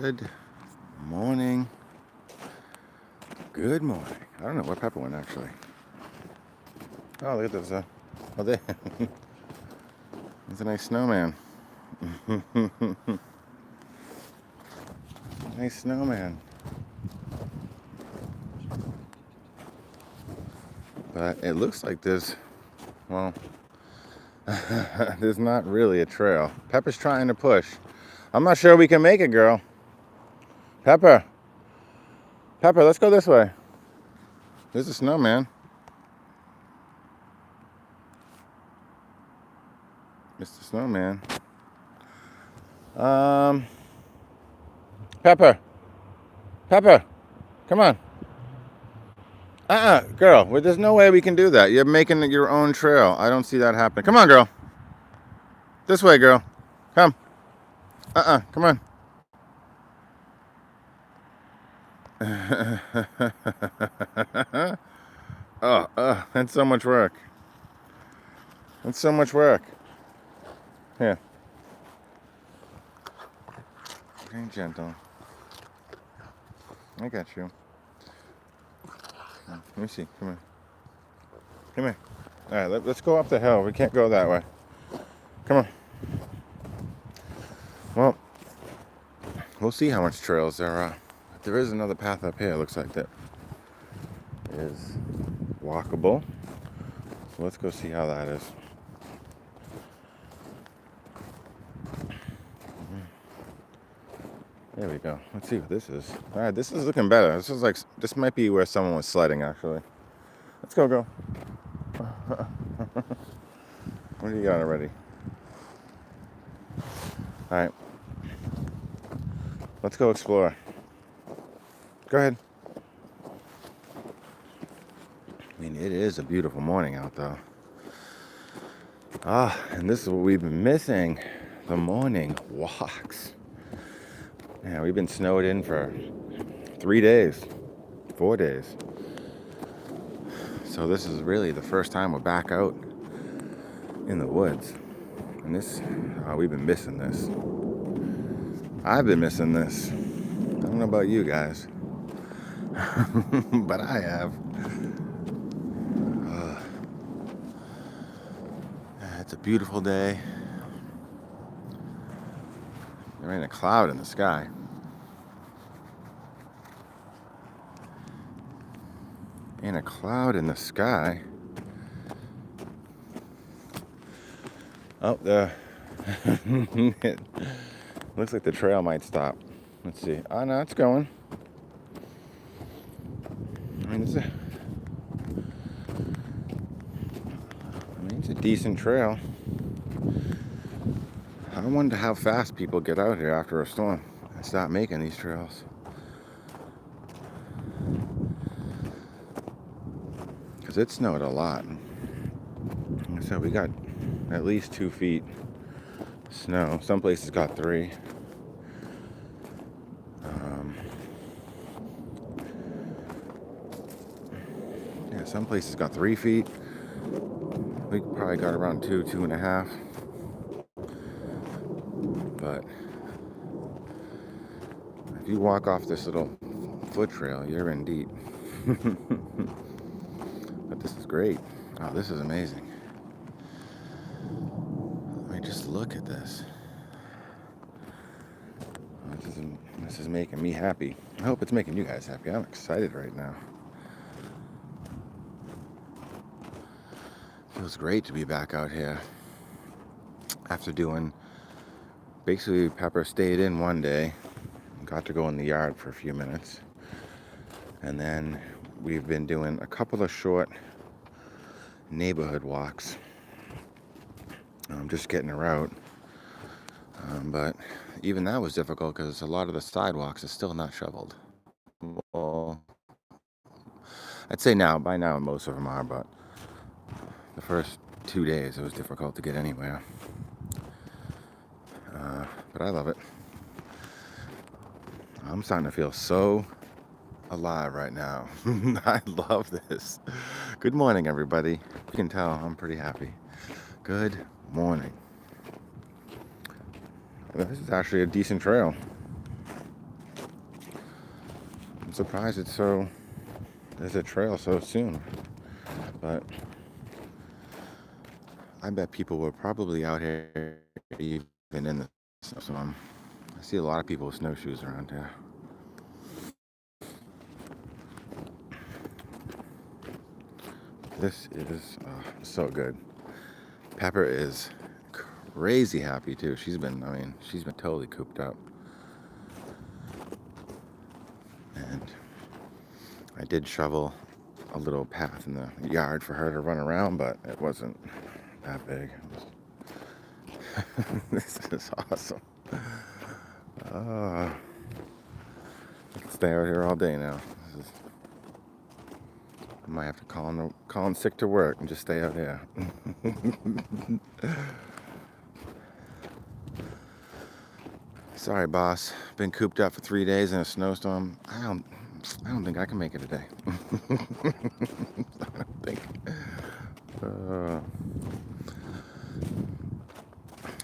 Good morning. Good morning. I don't know where Pepper went actually. Oh, look at this. Oh, there. It's a nice snowman. Nice snowman. But it looks like well, there's not really a trail. Pepper's trying to push. I'm not sure we can make it, girl. Pepper. Pepper, let's go this way. There's a snowman. Mr. Snowman. Pepper. Pepper. Come on. Girl, well, there's no way we can do that. You're making your own trail. I don't see that happening. Come on, girl. This way, girl. Come. Come on. That's so much work. That's so much work. Here. Very gentle. I got you. Let me see. Come here. Come here. All right, let's go up the hill. We can't go that way. Come on. Well, we'll see how much trails there are. There is another path up here. It looks like that is walkable. So let's go see how that is. There we go. Let's see what this is. All right, this is looking better. This might be where someone was sledding actually. Let's go, girl. What do you got already? All right. Let's go explore. Go ahead. I mean, it is a beautiful morning out though. And this is what we've been missing. The morning walks. Yeah, we've been snowed in for 3 days, 4 days. So this is really the first time we're back out in the woods. And we've been missing this. I've been missing this. I don't know about you guys, but I have. It's a beautiful day. There ain't a cloud in the sky. Ain't a cloud in the sky. Oh, it looks like the trail might stop. Let's see. Oh, no, it's going. I mean, it's a decent trail. I wonder how fast people get out here after a storm and start making these trails. Because it snowed a lot. Like I said, we got at least 2 feet snow. Some places got 3. Yeah, some places got 3 feet. We probably got around 2.5. But if you walk off this little foot trail, you're in deep. But this is great. Oh, this is amazing. I mean, just look at this. This is making me happy. I hope it's making you guys happy. I'm excited right now. Feels great to be back out here. After doing, basically Pepper stayed in one day, got to go in the yard for a few minutes. And then we've been doing a couple of short neighborhood walks. Just getting her out. But even that was difficult because a lot of the sidewalks are still not shoveled. Well, I'd say by now most of them are, but the first 2 days it was difficult to get anywhere. But I love it. I'm starting to feel so alive right now. I love this. Good morning, everybody. You can tell I'm pretty happy. Good morning. This is actually a decent trail. surprised there's a trail so soon. But I bet people were probably out here even in the snowstorm. I see a lot of people with snowshoes around here. This is so good. Pepper is crazy happy too. She's been totally cooped up. And I did shovel a little path in the yard for her to run around, but it wasn't that big. This is awesome. I can stay out here all day now. I might have to call in sick to work and just stay out here. Sorry, boss. Been cooped up for 3 days in a snowstorm. I don't think I can make it a day. I don't think.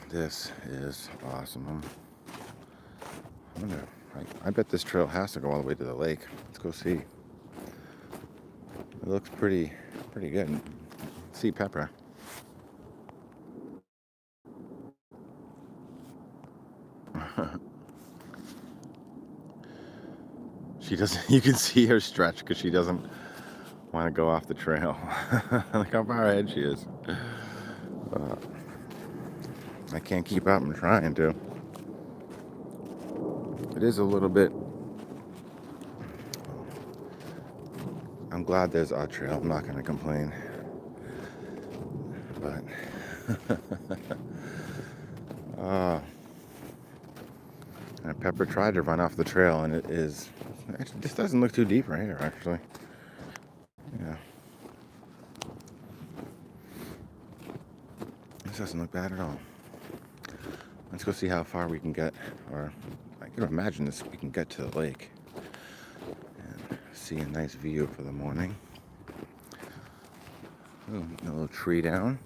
This is awesome. I bet this trail has to go all the way to the lake. Let's go see. It looks pretty good. See Pepper. She doesn't. You can see her stretch because she doesn't want to go off the trail. Look how far ahead she is. I can't keep up. I'm trying to. It is a little bit. I'm glad there's a trail. I'm not going to complain. But and Pepper tried to run off the trail, and this doesn't look too deep right here, actually. Yeah. This doesn't look bad at all. Let's go see how far we can get, or I can imagine we can get to the lake and see a nice view for the morning. Ooh, a little tree down.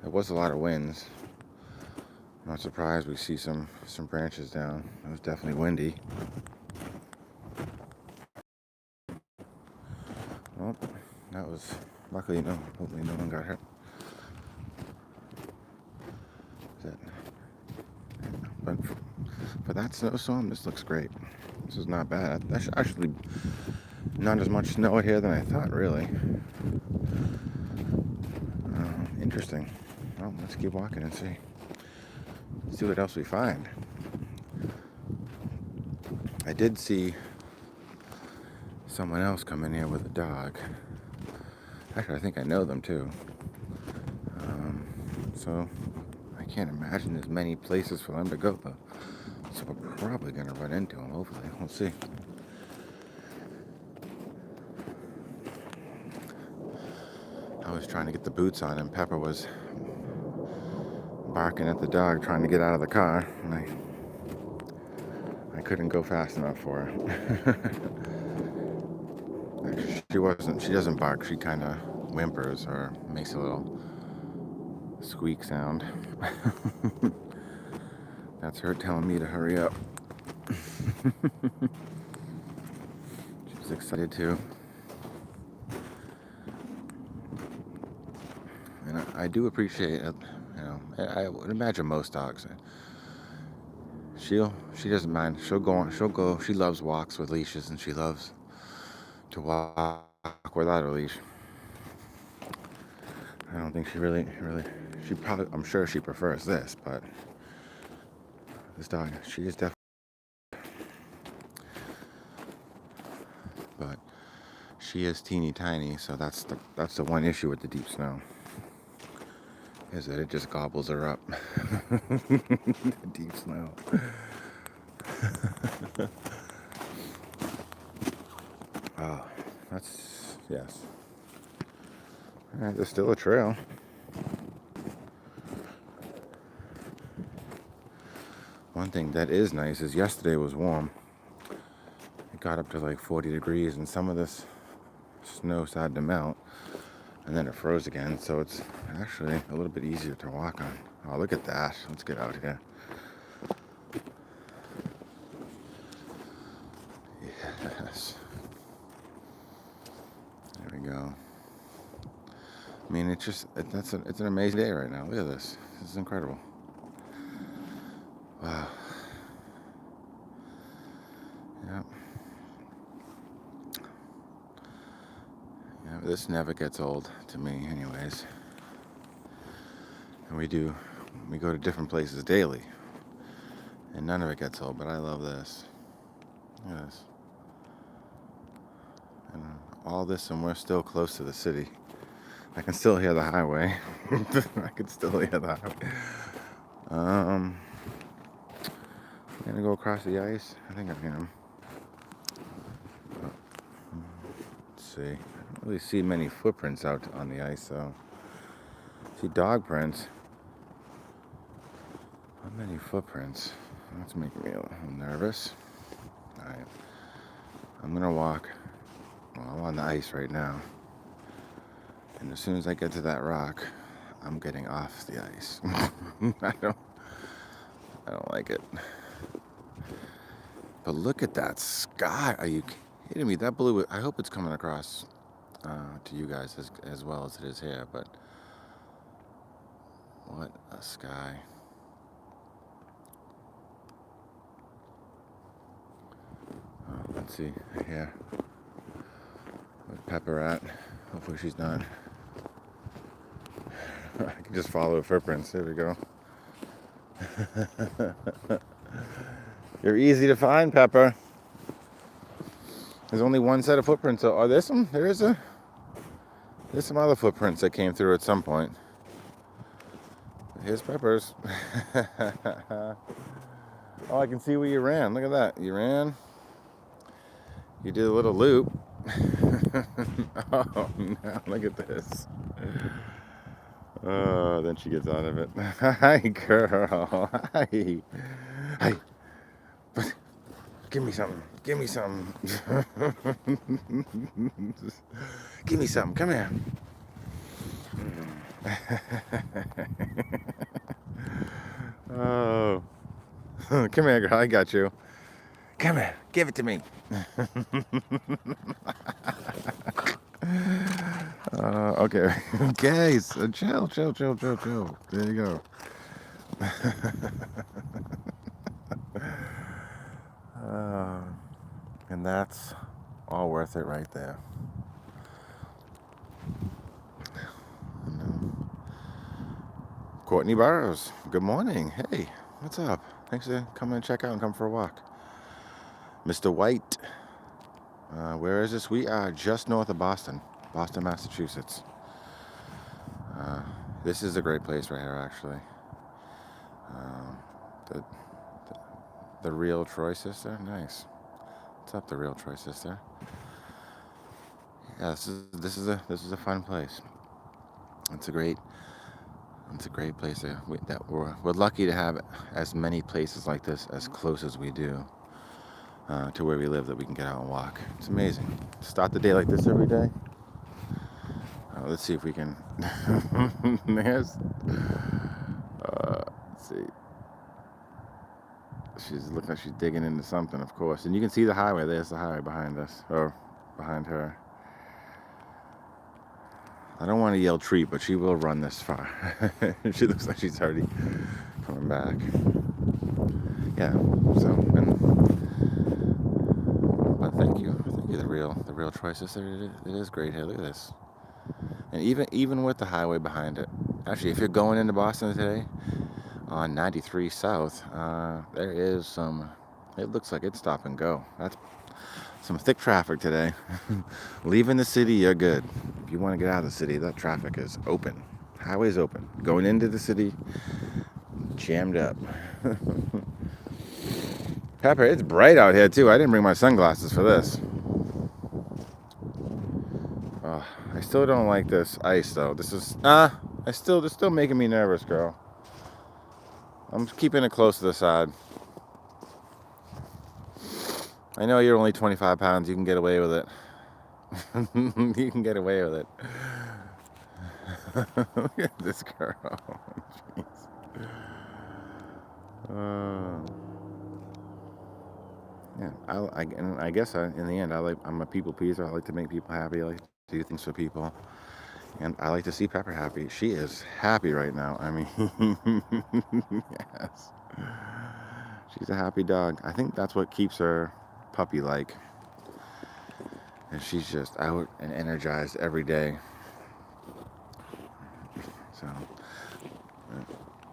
There was a lot of winds. Not surprised we see some branches down. It was definitely windy. Well, that was luckily hopefully no one got hurt. But for that snowstorm, this looks great. This is not bad. That's actually not as much snow here than I thought, really. Interesting. Well, let's keep walking and see what else we find. I did see someone else come in here with a dog. Actually, I think I know them too. So I can't imagine there's many places for them to go, though. So we're probably gonna run into them. Hopefully, we'll see. I was trying to get the boots on, and Pepper was barking at the dog, trying to get out of the car, and I couldn't go fast enough for her. She doesn't bark. She kind of whimpers or makes a little squeak sound. That's her telling me to hurry up. She's excited too. And I do appreciate it. I would imagine most dogs. She doesn't mind. She'll go. She loves walks with leashes, and she loves to walk without a leash. I don't think she really. I'm sure she prefers this, but this dog, she is definitely. But she is teeny tiny, so that's the one issue with the deep snow. Is that it just gobbles her up. The deep snow. Oh, yes. Alright, there's still a trail. One thing that is nice is yesterday was warm. It got up to like 40 degrees, and some of this snow started to melt, and then it froze again, so it's actually a little bit easier to walk on. Oh, look at that. Let's get out here. Yes. There we go. I mean, it's an amazing day right now. Look at this. This is incredible. Wow. Yep. Yeah, this never gets old to me, anyways. And we go to different places daily, and none of it gets old. But I love this. Look at this. And all this, and we're still close to the city. I can still hear the highway. I can still hear the highway. I'm gonna go across the ice. I think I can. Let's see. I don't really see many footprints out on the ice, though. See dog prints. Not many footprints. That's making me a little nervous. Alright. I'm gonna walk. Well, I'm on the ice right now. And as soon as I get to that rock, I'm getting off the ice. I don't like it. But look at that sky. Are you kidding me? That blue, I hope it's coming across to you guys as well as it is here. But what a sky. Let's see here. Where's Pepper at? Hopefully she's not. I can just follow her footprints. There we go. You're easy to find, Pepper. There's only one set of footprints. So, there's some other footprints that came through at some point. Here's Pepper's. Oh, I can see where you ran. Look at that. You ran. You did a little loop. Oh, no, look at this. Oh, then she gets out of it. Hi, girl. Hi. Hi. Give me something. Give me something. Give me something. Come here. Oh. Come here, girl. I got you. Come here. Give it to me. Okay. Guys, chill. There you go. And that's all worth it right there. Courtney Burrows, good morning. Hey, what's up? Thanks for coming and check out and come for a walk. Mr. White, where is this? We are just north of Boston, Massachusetts. This is a great place right here, actually. The real Troy sister, nice. What's up, the real Troy sister? Yeah, this is a fun place. It's a great place that we're lucky to have as many places like this as close as we do to where we live, that we can get out and walk. It's amazing. Start the day like this every day. Let's see if we can. Let's see. She's looking like she's digging into something, of course. And you can see the highway. There's the highway behind us, or behind her. I don't want to yell treat, but she will run this far. She looks like she's already coming back. Yeah. So, but thank you, the real Troy sister. It is great here. Look at this. And even with the highway behind it, actually, if you're going into Boston today on 93 South, there is some. It looks like it's stop and go. That's some thick traffic today. Leaving the city, you're good. If you want to get out of the city, that traffic is open. Highway's open. Going into the city, jammed up. Pepper, it's bright out here too. I didn't bring my sunglasses for this. I still don't like this ice though. This is it's still making me nervous, girl. I'm keeping it close to the side. I know you're only 25 pounds. You can get away with it. You can get away with it. Look at this girl. Yeah, and I guess in the end, I'm a people pleaser. I like to make people happy. I like to do things for people, and I like to see Pepper happy. She is happy right now. I mean, yes, she's a happy dog. I think that's what keeps her puppy like, and she's just out and energized every day. So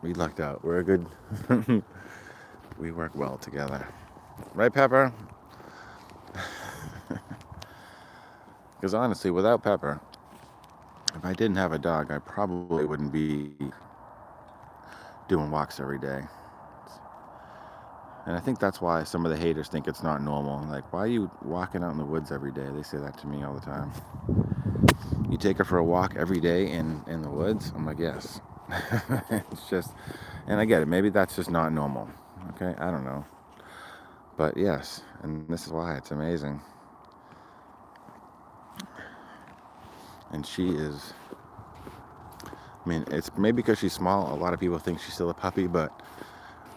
we lucked out. We're a good. We work well together, right, Pepper? Because honestly, without Pepper, if I didn't have a dog, I probably wouldn't be doing walks every day. And I think that's why some of the haters think it's not normal. Like, why are you walking out in the woods every day? They say that to me all the time. You take her for a walk every day in the woods? I'm like, yes. It's just, and I get it. Maybe that's just not normal. Okay, I don't know. But yes, and this is why it's amazing. And she is, I mean, it's maybe because she's small. A lot of people think she's still a puppy, but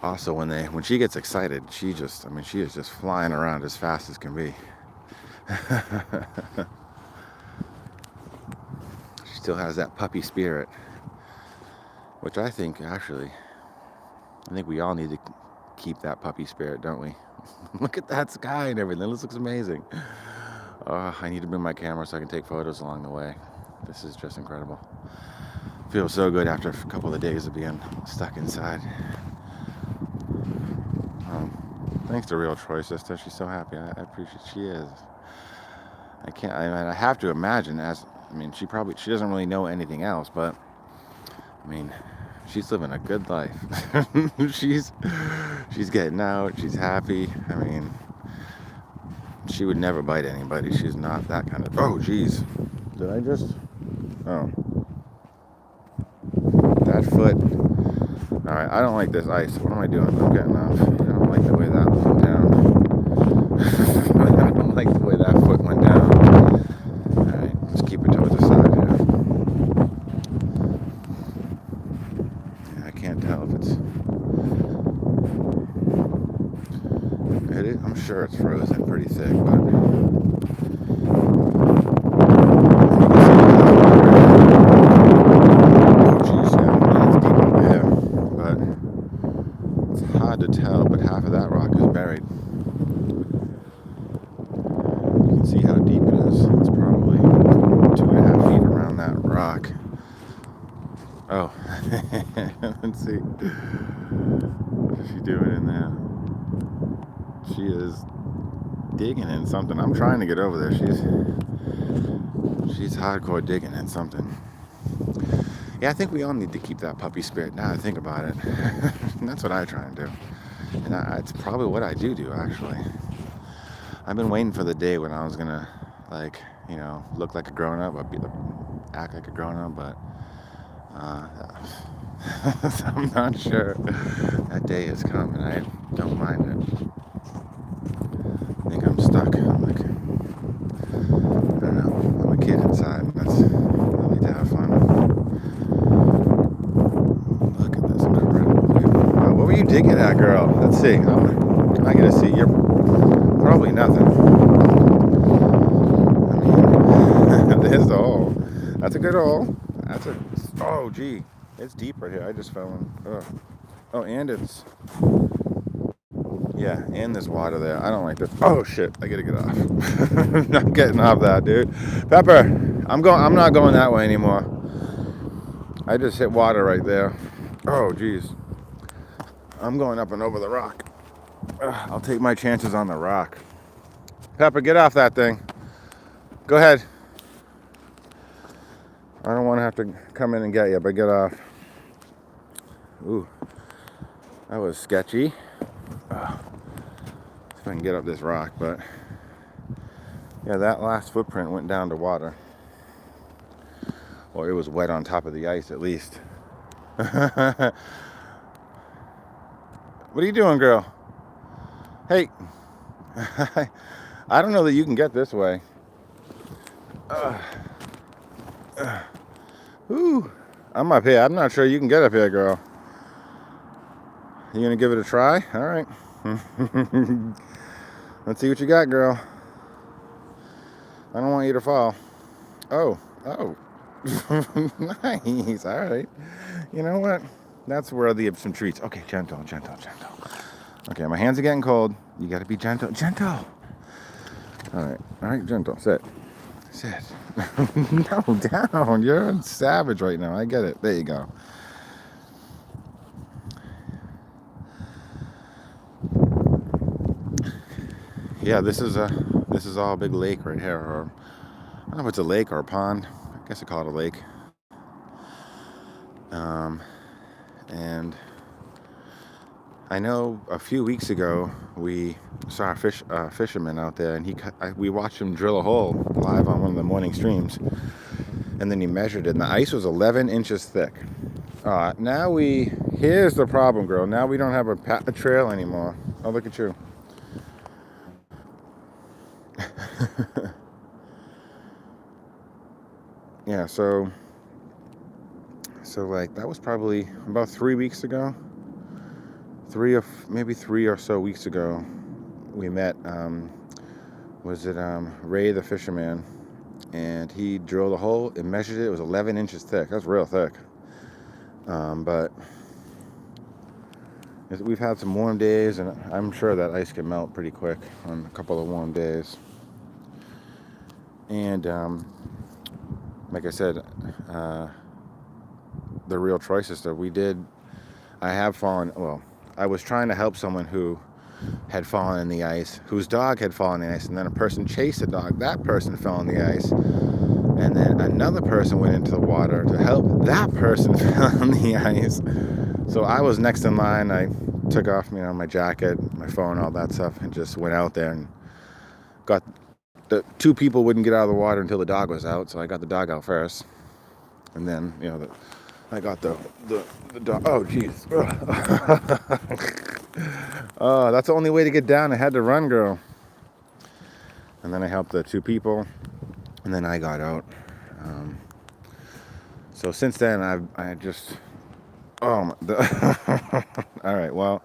also when she gets excited, she is just flying around as fast as can be. She still has that puppy spirit, which I think we all need to keep that puppy spirit, don't we? Look at that sky and everything. This looks amazing. I need to bring my camera so I can take photos along the way. This is just incredible. Feels so good after a couple of days of being stuck inside. Thanks to Real Troy Sister. She's so happy. I appreciate she is. I have to imagine she doesn't really know anything else, but I mean, she's living a good life. she's getting out. She's happy. I mean, she would never bite anybody. She's not that kind of. Oh, geez. Did I just? Oh, that foot. All right. I don't like this ice. What am I doing? I'm getting off. I don't like the way that went down. I don't like the way that foot went down. All right. Let's keep it towards the side here. I can't tell if it's. I'm sure it's frozen pretty thick, but. To tell, but half of that rock is buried. You can see how deep it is. It's probably 2.5 feet around that rock. Oh, let's see. What is she doing in there? She is digging in something. I'm trying to get over there. She's hardcore digging in something. Yeah, I think we all need to keep that puppy spirit. Now I think about it. That's what I try and do. And it's probably what I do actually. I've been waiting for the day when I was gonna, look like a grown-up, or act like a grown-up, but I'm not sure that day is coming. I don't mind it. I think I'm stuck. I don't know. I'm a kid inside. I need to have fun. Look at this incredible view. Wow, what were you digging at, girl? Let's see. Can I get a seat? You're probably nothing. I mean, there's the hole. That's a good hole. Oh, gee. It's deep right here. I just fell in. Ugh. Oh, and and there's water there. I don't like this. Oh, shit. I gotta get off. I'm getting off that, dude. Pepper, I'm not going that way anymore. I just hit water right there. Oh, geez. I'm going up and over the rock. I'll take my chances on the rock. Pepper, get off that thing. Go ahead. I don't want to have to come in and get you, but get off. Ooh, that was sketchy. See if I can get up this rock, but yeah, that last footprint went down to water. Or it was wet on top of the ice at least. What are you doing, girl? Hey. I don't know that you can get this way. Ooh, I'm up here. I'm not sure you can get up here, girl. You gonna give it a try? All right. Let's see what you got, girl. I don't want you to fall. Oh. Nice. All right. You know what? That's worthy of some treats. Okay, gentle. Okay, my hands are getting cold. You got to be gentle. All right, gentle. Sit. No, down. You're savage right now. I get it. There you go. Yeah, this is all a big lake right here, or I don't know if it's a lake or a pond. I guess I call it a lake. And I know a few weeks ago we saw a fisherman out there, and we watched him drill a hole live on one of the morning streams, and then he measured it, and the ice was 11 inches thick. Here's the problem, girl. Now we don't have a trail anymore. Oh, look at you. Yeah, so like that was probably about 3 weeks ago. 3 or so weeks ago, we met, Ray the fisherman, and he drilled a hole and measured it. It was 11 inches thick. That's real thick. But we've had some warm days, and I'm sure that ice can melt pretty quick on a couple of warm days. And like I said, the real Troy sister, I have fallen, well, I was trying to help someone who had fallen in the ice, whose dog had fallen in the ice, and then a person chased the dog. That person fell in the ice, and then another person went into the water to help. That person fell in the ice. So I was next in line. I took off, my jacket, my phone, all that stuff, and just went out there and got the 2 people wouldn't get out of the water until the dog was out, so I got the dog out first, and then I got the dog. Oh, jeez. Oh, that's the only way to get down. I had to run, girl. And then I helped the 2 people, and then I got out. So since then, I just... Oh, all right, well,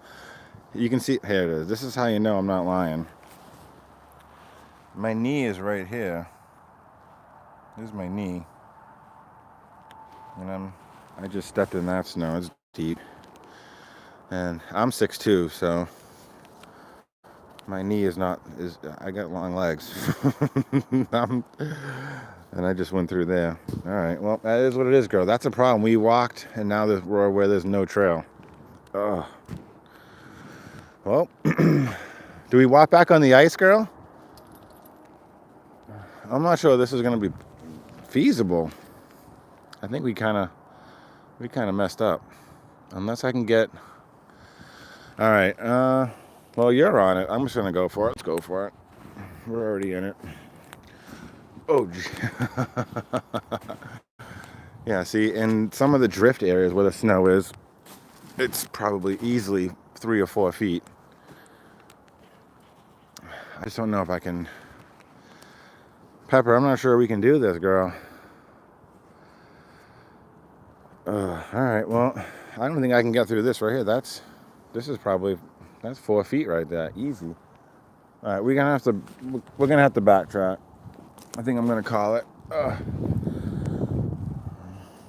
you can see... Here it is. This is how you know I'm not lying. My knee is right here. This is my knee. And I just stepped in that snow. It's deep. And I'm 6'2", so my knee I got long legs. And I just went through there. All right, well, that is what it is, girl. That's a problem. We walked, and now we're where there's no trail. Ugh. Well, do we walk back on the ice, girl? I'm not sure this is going to be feasible. I think we kind of messed up. Unless I can get... All right. Well, you're on it. I'm just going to go for it. Let's go for it. We're already in it. Oh, yeah, see, in some of the drift areas where the snow is, it's probably easily 3 or 4 feet. I just don't know if I can... Pepper, I'm not sure we can do this, girl. All right, well, I don't think I can get through this right here. That's 4 feet right there, easy. All right, we're gonna have to backtrack. I think I'm gonna call it.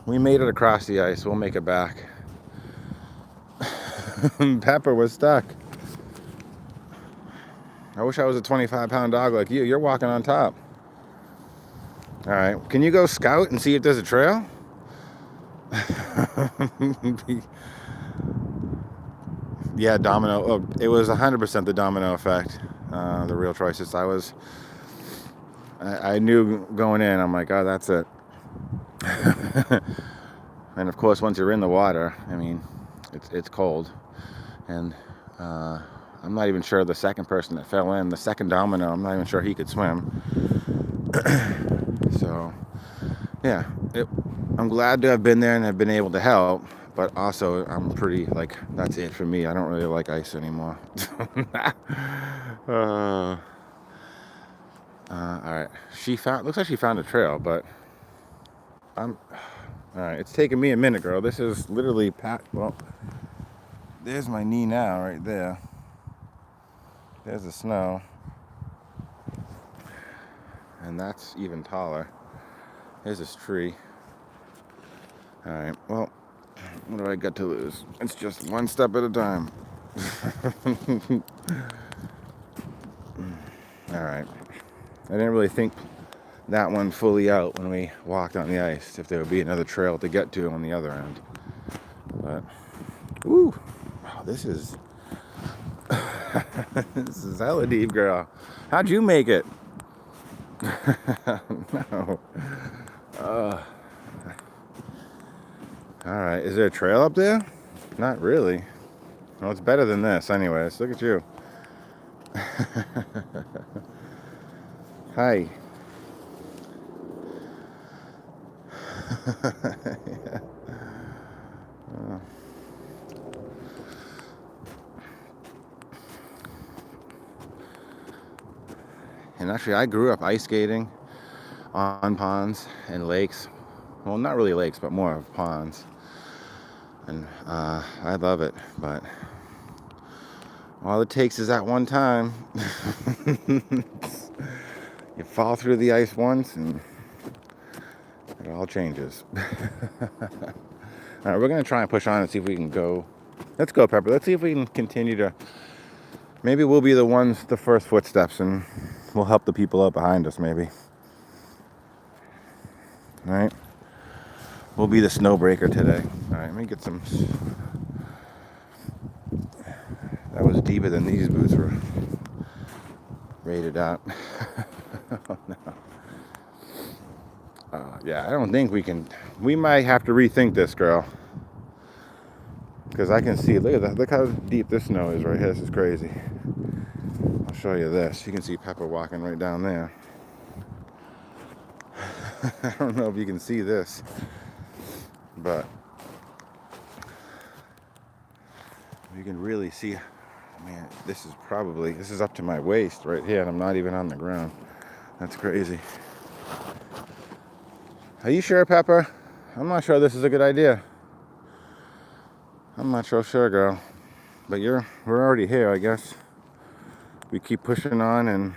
We made it across the ice. We'll make it back. Pepper was stuck. I wish I was a 25-pound dog like you. You're walking on top. All right, can you go scout and see if there's a trail? Yeah, domino. Oh, it was 100% the domino effect. The real Troy sister. I knew going in. I'm like, oh, that's it. And of course, once you're in the water, I mean, it's cold, and I'm not even sure the second person that fell in, the second domino, I'm not even sure he could swim. So, yeah, I'm glad to have been there and have been able to help, but also I'm pretty, that's it for me. I don't really like ice anymore. All right, looks like she found a trail, but all right, it's taking me a minute, girl. This is literally well, there's my knee now, right there. There's the snow. and that's even taller. Here's this tree. All right, well, what do I got to lose? It's just one step at a time. All right. I didn't really think that one fully out when we walked on the ice, if there would be another trail to get to on the other end. But, woo, wow, this is this is hella deep, girl. How'd you make it? No. All right, is there a trail up there? Not really. Well, it's better than this anyways. Look at you. Hi. Yeah. And actually, I grew up ice skating on ponds and lakes. Well, not really lakes, but more of ponds. And I love it, but all it takes is that one time. You fall through the ice once and it all changes. All right, we're going to try and push on and see if we can go. Let's go, Pepper. Let's see if we can continue to. Maybe we'll be the first footsteps, and we'll help the people out behind us, maybe. All right? We'll be the snowbreaker today. All right, let me get some. That was deeper than these boots were rated at. Oh, no. Yeah, I don't think we can. We might have to rethink this, girl. Because I can see, look at that. Look how deep this snow is right here. This is crazy. I'll show you this. You can see Pepper walking right down there. I don't know if you can see this, but you can really see. Man, this is up to my waist right here, and I'm not even on the ground. That's crazy. Are you sure, Pepper? I'm not sure this is a good idea. I'm not so sure, girl. But we're already here, I guess. We keep pushing on, and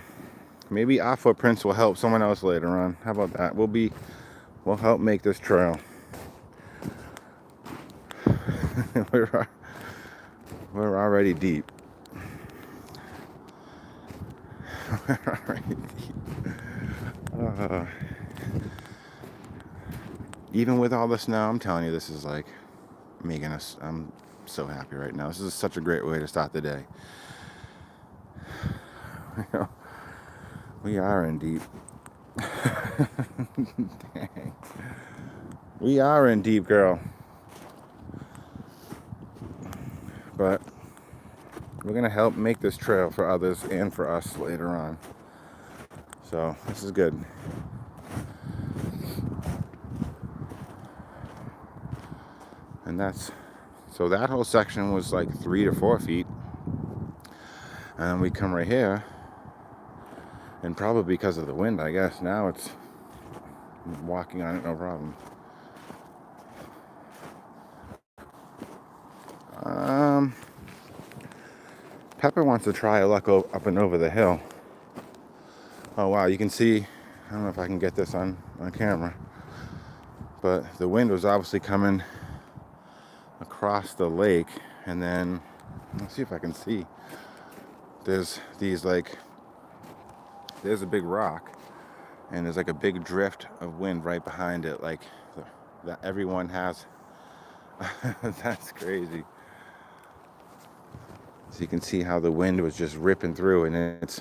maybe our footprints will help someone else later on. How about that? We'll help make this trail. We're already deep. We're already deep. Even with all the snow, I'm telling you, this is like making us. I'm so happy right now. This is such a great way to start the day. We are in deep. Dang. We are in deep, girl. But we're gonna help make this trail for others and for us later on. So this is good. And so that whole section was like 3 to 4 feet. And then we come right here, and probably because of the wind, I guess, now it's walking on it no problem. Pepper wants to try a luck up and over the hill. Oh wow, you can see, I don't know if I can get this on camera, but the wind was obviously coming across the lake, and then let's see if I can see. There's a big rock, and there's like a big drift of wind right behind it, like that everyone has. That's crazy. So you can see how the wind was just ripping through, and it's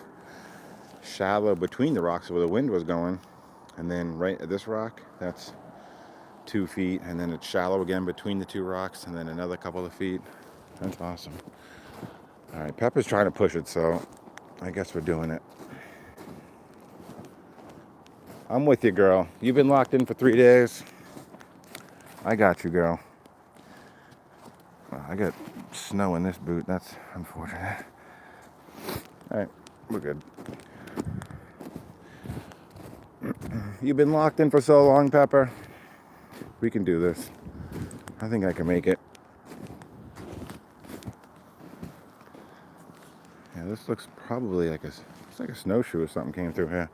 shallow between the rocks where the wind was going, and then right at this rock, that's 2 feet, and then it's shallow again between the two rocks, and then another couple of feet. That's awesome. All right, Pepper's trying to push it, so I guess we're doing it. I'm with you, girl. You've been locked in for 3 days. I got you, girl. I got snow in this boot. That's unfortunate. All right, we're good. You've been locked in for so long, Pepper. We can do this. I think I can make it. Yeah, this looks probably like it's like a snowshoe or something came through here.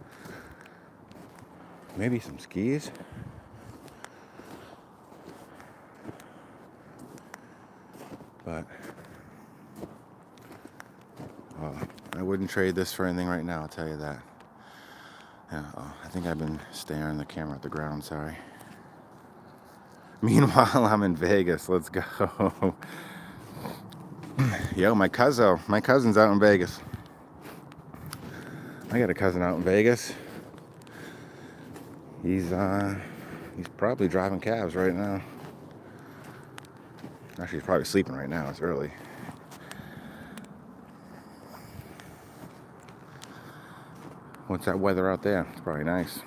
Maybe some skis. But I wouldn't trade this for anything right now, I'll tell you that. Yeah, I think I've been staring the camera at the ground, sorry. Meanwhile, I'm in Vegas. Let's go. Yo, my cousin's out in Vegas. I got a cousin out in Vegas. He's probably driving cabs right now. Actually, he's probably sleeping right now. It's early. What's that weather out there? It's probably nice.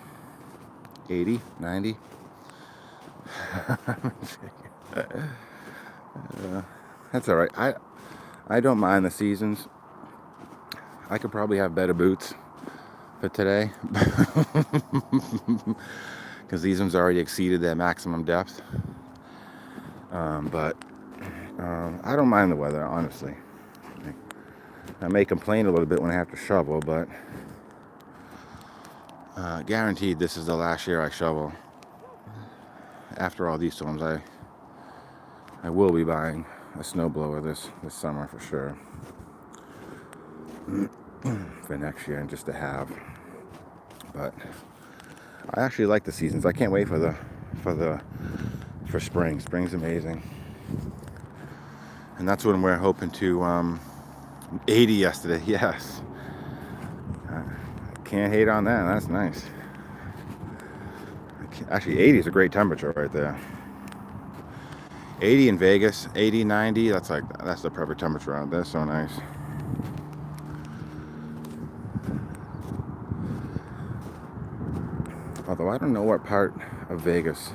80, 90. That's all right. I don't mind the seasons. I could probably have better boots for today because these ones already exceeded their maximum depth. But I don't mind the weather, honestly. I may complain a little bit when I have to shovel, but guaranteed this is the last year I shovel. After all these storms, I will be buying a snowblower this summer for sure. For next year and just to have. But I actually like the seasons. I can't wait for spring. Spring's amazing. And that's when we're hoping to 80 yesterday. Yes. Can't hate on that. That's nice. Actually, 80 is a great temperature right there. 80 in Vegas, 80, 90, that's the perfect temperature out there. So nice. Although I don't know what part of Vegas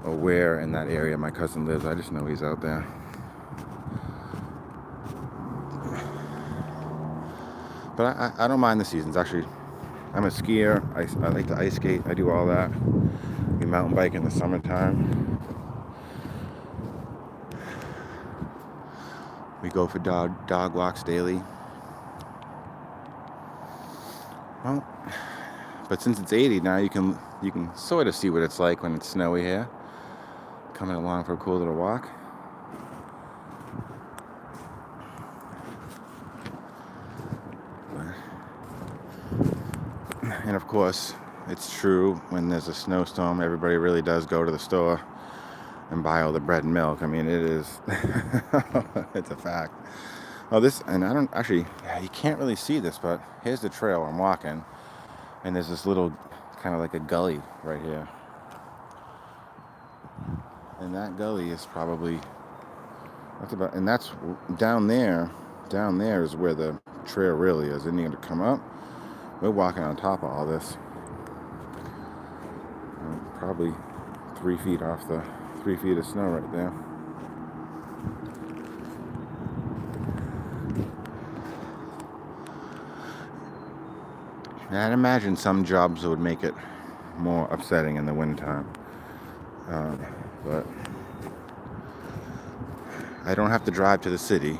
or where in that area my cousin lives. I just know he's out there. But I don't mind the seasons. Actually, I'm a skier. I like to ice skate. I do all that. We mountain bike in the summertime. We go for dog walks daily. Well, but since it's 80 now, you can sort of see what it's like when it's snowy here. Coming along for a cool little walk. And of course, it's true, when there's a snowstorm, everybody really does go to the store and buy all the bread and milk. I mean, it is, it's a fact. Oh, and I don't, actually, you can't really see this, but here's the trail I'm walking. And there's this little, kind of like a gully right here. And that gully is probably, and that's down there is where the trail really is. And you're going to come up. We're walking on top of all this. Probably 3 feet off the 3 feet of snow right there. And I'd imagine some jobs would make it more upsetting in the wintertime. But I don't have to drive to the city,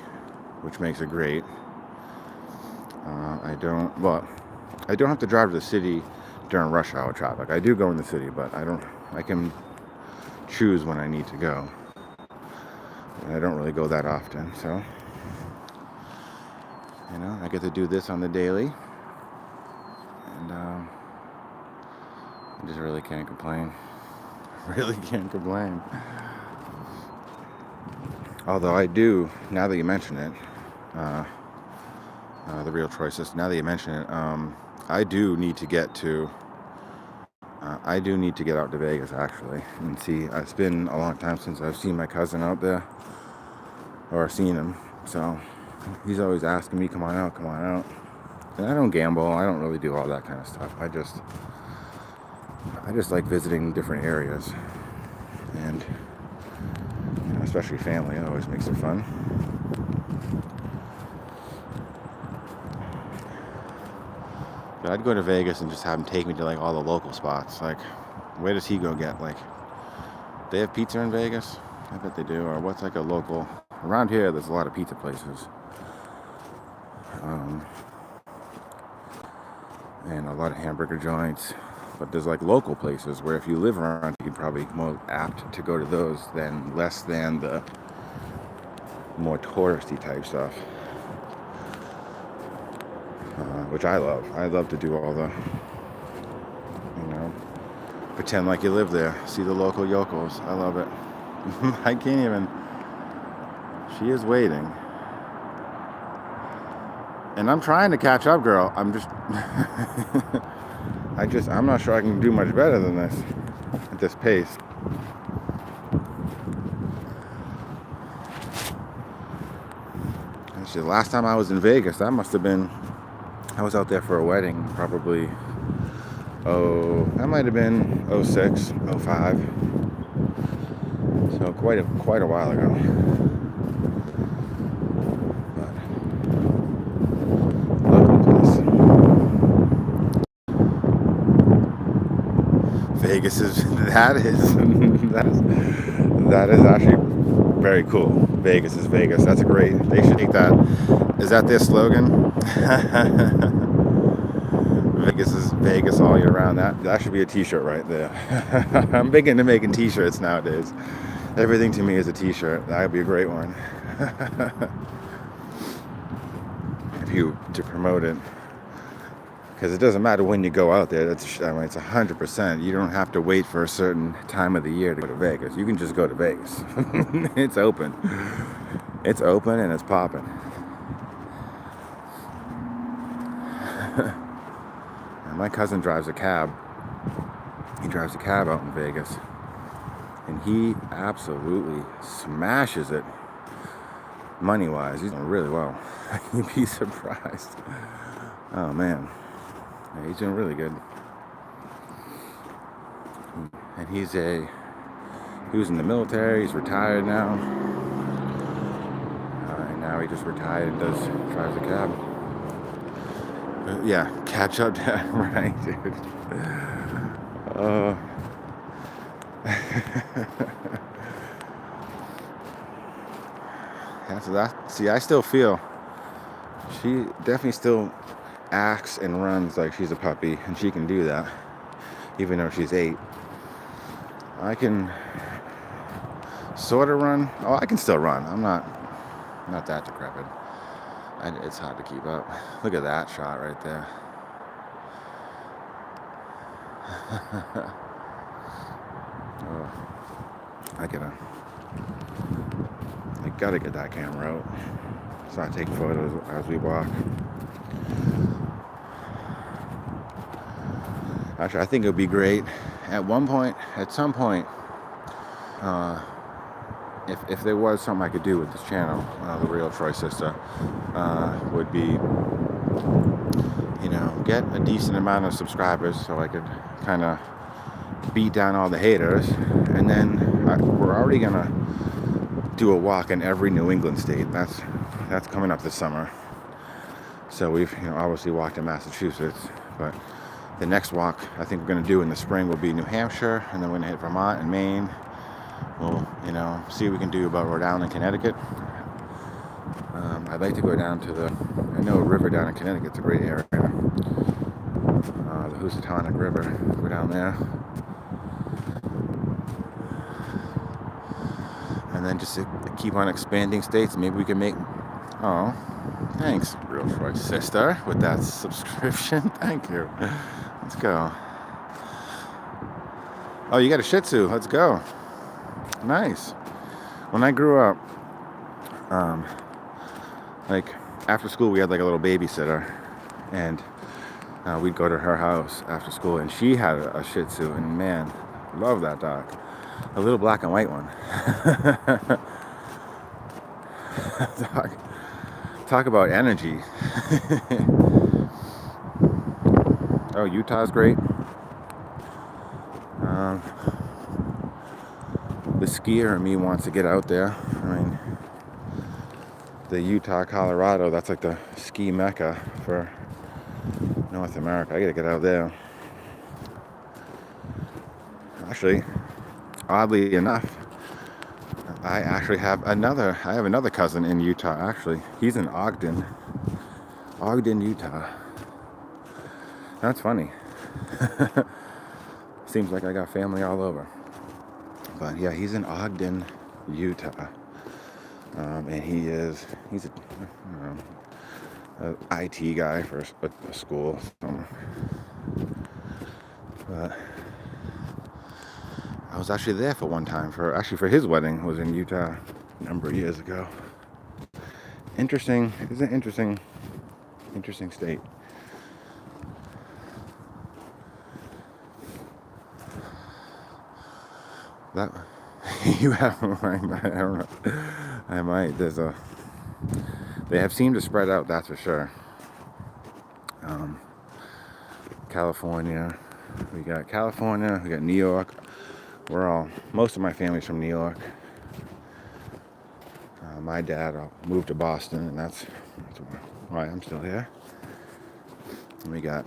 which makes it great. I don't have to drive to the city during rush hour traffic. I do go in the city, but I can choose when I need to go. And I don't really go that often, so, I get to do this on the daily. And I just really can't complain. Really can't complain. Although I do, now that you mention it, the real choices, now that you mention it, I do need to get out to Vegas, actually, and see. It's been a long time since I've seen my cousin out there, or seen him, so he's always asking me, come on out. And I don't gamble, I don't really do all that kind of stuff. I just like visiting different areas, and especially family, it always makes it fun. But I'd go to Vegas and just have him take me to all the local spots. Where does he go get they have pizza in Vegas? I bet they do. Or what's a local? Around here, there's a lot of pizza places. And a lot of hamburger joints. But there's like local places where if you live around, you're probably more apt to go to those than less than the more touristy type stuff, which I love. I love to do all the, you know, pretend like you live there, see the local yokels. I love it. I can't even. She is waiting. And I'm trying to catch up, girl. I'm just, I'm not sure I can do much better than this at this pace. Actually, the last time I was in Vegas, that must have been, I was out there for a wedding, probably, that might have been 06, 05. So quite a while ago. Vegas is that is actually very cool. Vegas is Vegas. That's great. They should take that. Is that their slogan? Vegas is Vegas all year round. That should be a T-shirt right there. I'm big into making T-shirts nowadays. Everything to me is a T-shirt. That would be a great one. To promote it. Because it doesn't matter when you go out there. It's 100%. You don't have to wait for a certain time of the year to go to Vegas. You can just go to Vegas. It's open. It's open and it's popping. My cousin drives a cab. He drives a cab out in Vegas. And he absolutely smashes it. Money-wise, he's doing really well. You'd be surprised. Oh, man. Yeah, he's doing really good. And he was in the military. He's retired now. And now he just retired and drives a cab. Yeah, catch up, right, dude. After that, see, I still feel she definitely still acts and runs like she's a puppy, and she can do that, even though she's 8. I can sort of run. Oh, I can still run. I'm not that decrepit. It's hard to keep up. Look at that shot right there. Oh, I gotta get that camera out so I take photos as we walk. Actually, I think it would be great at some point, if there was something I could do with this channel, The Real Troy Sister, would be, get a decent amount of subscribers so I could kind of beat down all the haters. And then we're already gonna do a walk in every New England state. That's coming up this summer. So we've obviously walked in Massachusetts, but the next walk I think we're going to do in the spring will be New Hampshire, and then we're going to hit Vermont and Maine. We'll see what we can do about Rhode Island, Connecticut. I'd like to go down to I know a river down in Connecticut's a great area. The Housatonic River. Go down there. And then just keep on expanding states. Maybe we can make... Oh, thanks, Real Troy Sister, with that subscription. Thank you. Let's go. Oh, you got a Shih Tzu. Let's go. Nice. When I grew up, after school, we had like a little babysitter, and we'd go to her house after school, and she had a Shih Tzu, and man, love that dog. A little black and white one. Talk about energy. Oh, Utah's great. The skier in me wants to get out there. The Utah, Colorado, that's like the ski mecca for North America. I gotta get out there. Actually, oddly enough, I have another cousin in Utah, actually. He's in Ogden, Utah. That's funny. Seems like I got family all over. But yeah, he's in Ogden, Utah. And he's a IT guy for a school somewhere. But I was actually there for one time for his wedding. Was in Utah a number of years ago. Interesting. It's an interesting state. That you have, I don't know. I might. They have seemed to spread out. That's for sure. California. We got New York. Most of my family's from New York. My dad moved to Boston, and that's why I'm still here. And we got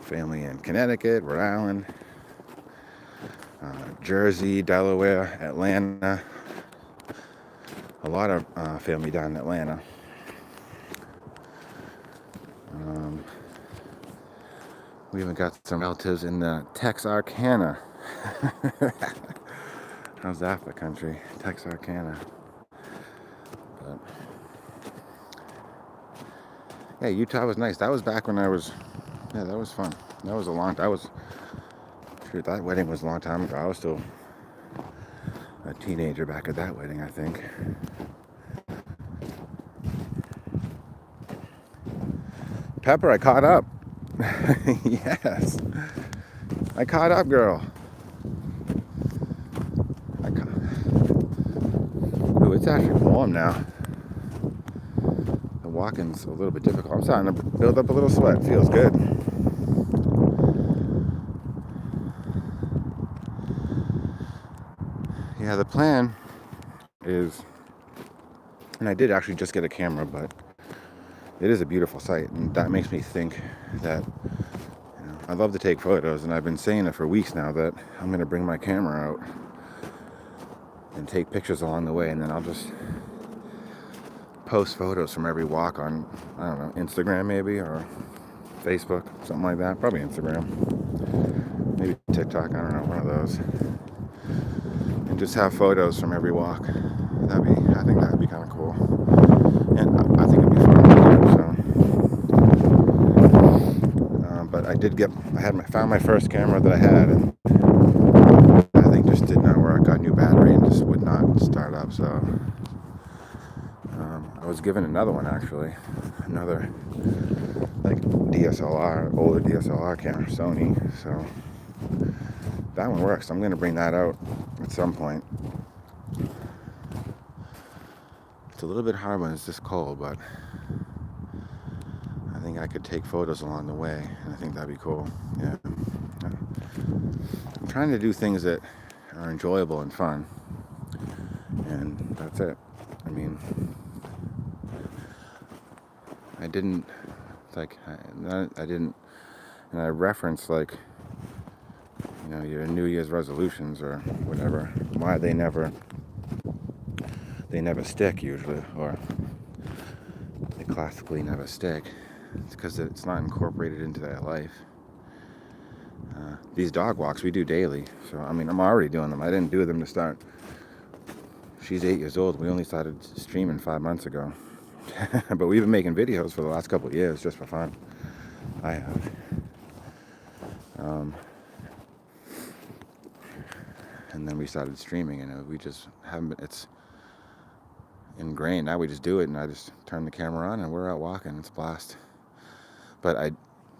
family in Connecticut, Rhode Island, Jersey, Delaware, Atlanta. A lot of family down in Atlanta. We even got some relatives in Texarkana. How's that for country? Texarkana. But yeah, Utah was nice. That was back when that was fun. That wedding was a long time ago. I was still a teenager back at that wedding, I think. Pepper, I caught up. Yes. I caught up, girl. Ooh, it's actually warm now. The walking's a little bit difficult. I'm starting to build up a little sweat. Feels good. Yeah, the plan is, and I did actually just get a camera, but it is a beautiful site, and that makes me think that I love to take photos, and I've been saying it for weeks now that I'm going to bring my camera out and take pictures along the way, and then I'll just post photos from every walk on, I don't know, Instagram maybe, or Facebook, something like that. Probably Instagram, maybe TikTok, I don't know, one of those. And just have photos from every walk. I think that'd be kind of cool. And I think it'd be fun to do, so. But I found my first camera that I had, and I think just did not work. Got a new battery and just would not start up, so. I was given another one actually, another like older DSLR camera, Sony. So that one works. I'm gonna bring that out at some point. It's a little bit hard when it's this cold, but I think I could take photos along the way, and I think that'd be cool. Yeah. I'm trying to do things that are enjoyable and fun, and that's it. I mean, I didn't, and I referenced your New Year's resolutions or whatever, why they never stick usually, or they classically never stick. It's because it's not incorporated into their life. These dog walks we do daily, so I mean, I'm already doing them. I didn't do them to start. She's 8 years old. We only started streaming 5 months ago. But we've been making videos for the last couple of years just for fun. I have. And then we started streaming, and we just haven't been, it's ingrained. Now we just do it, and I just turn the camera on, and we're out walking. It's a blast. But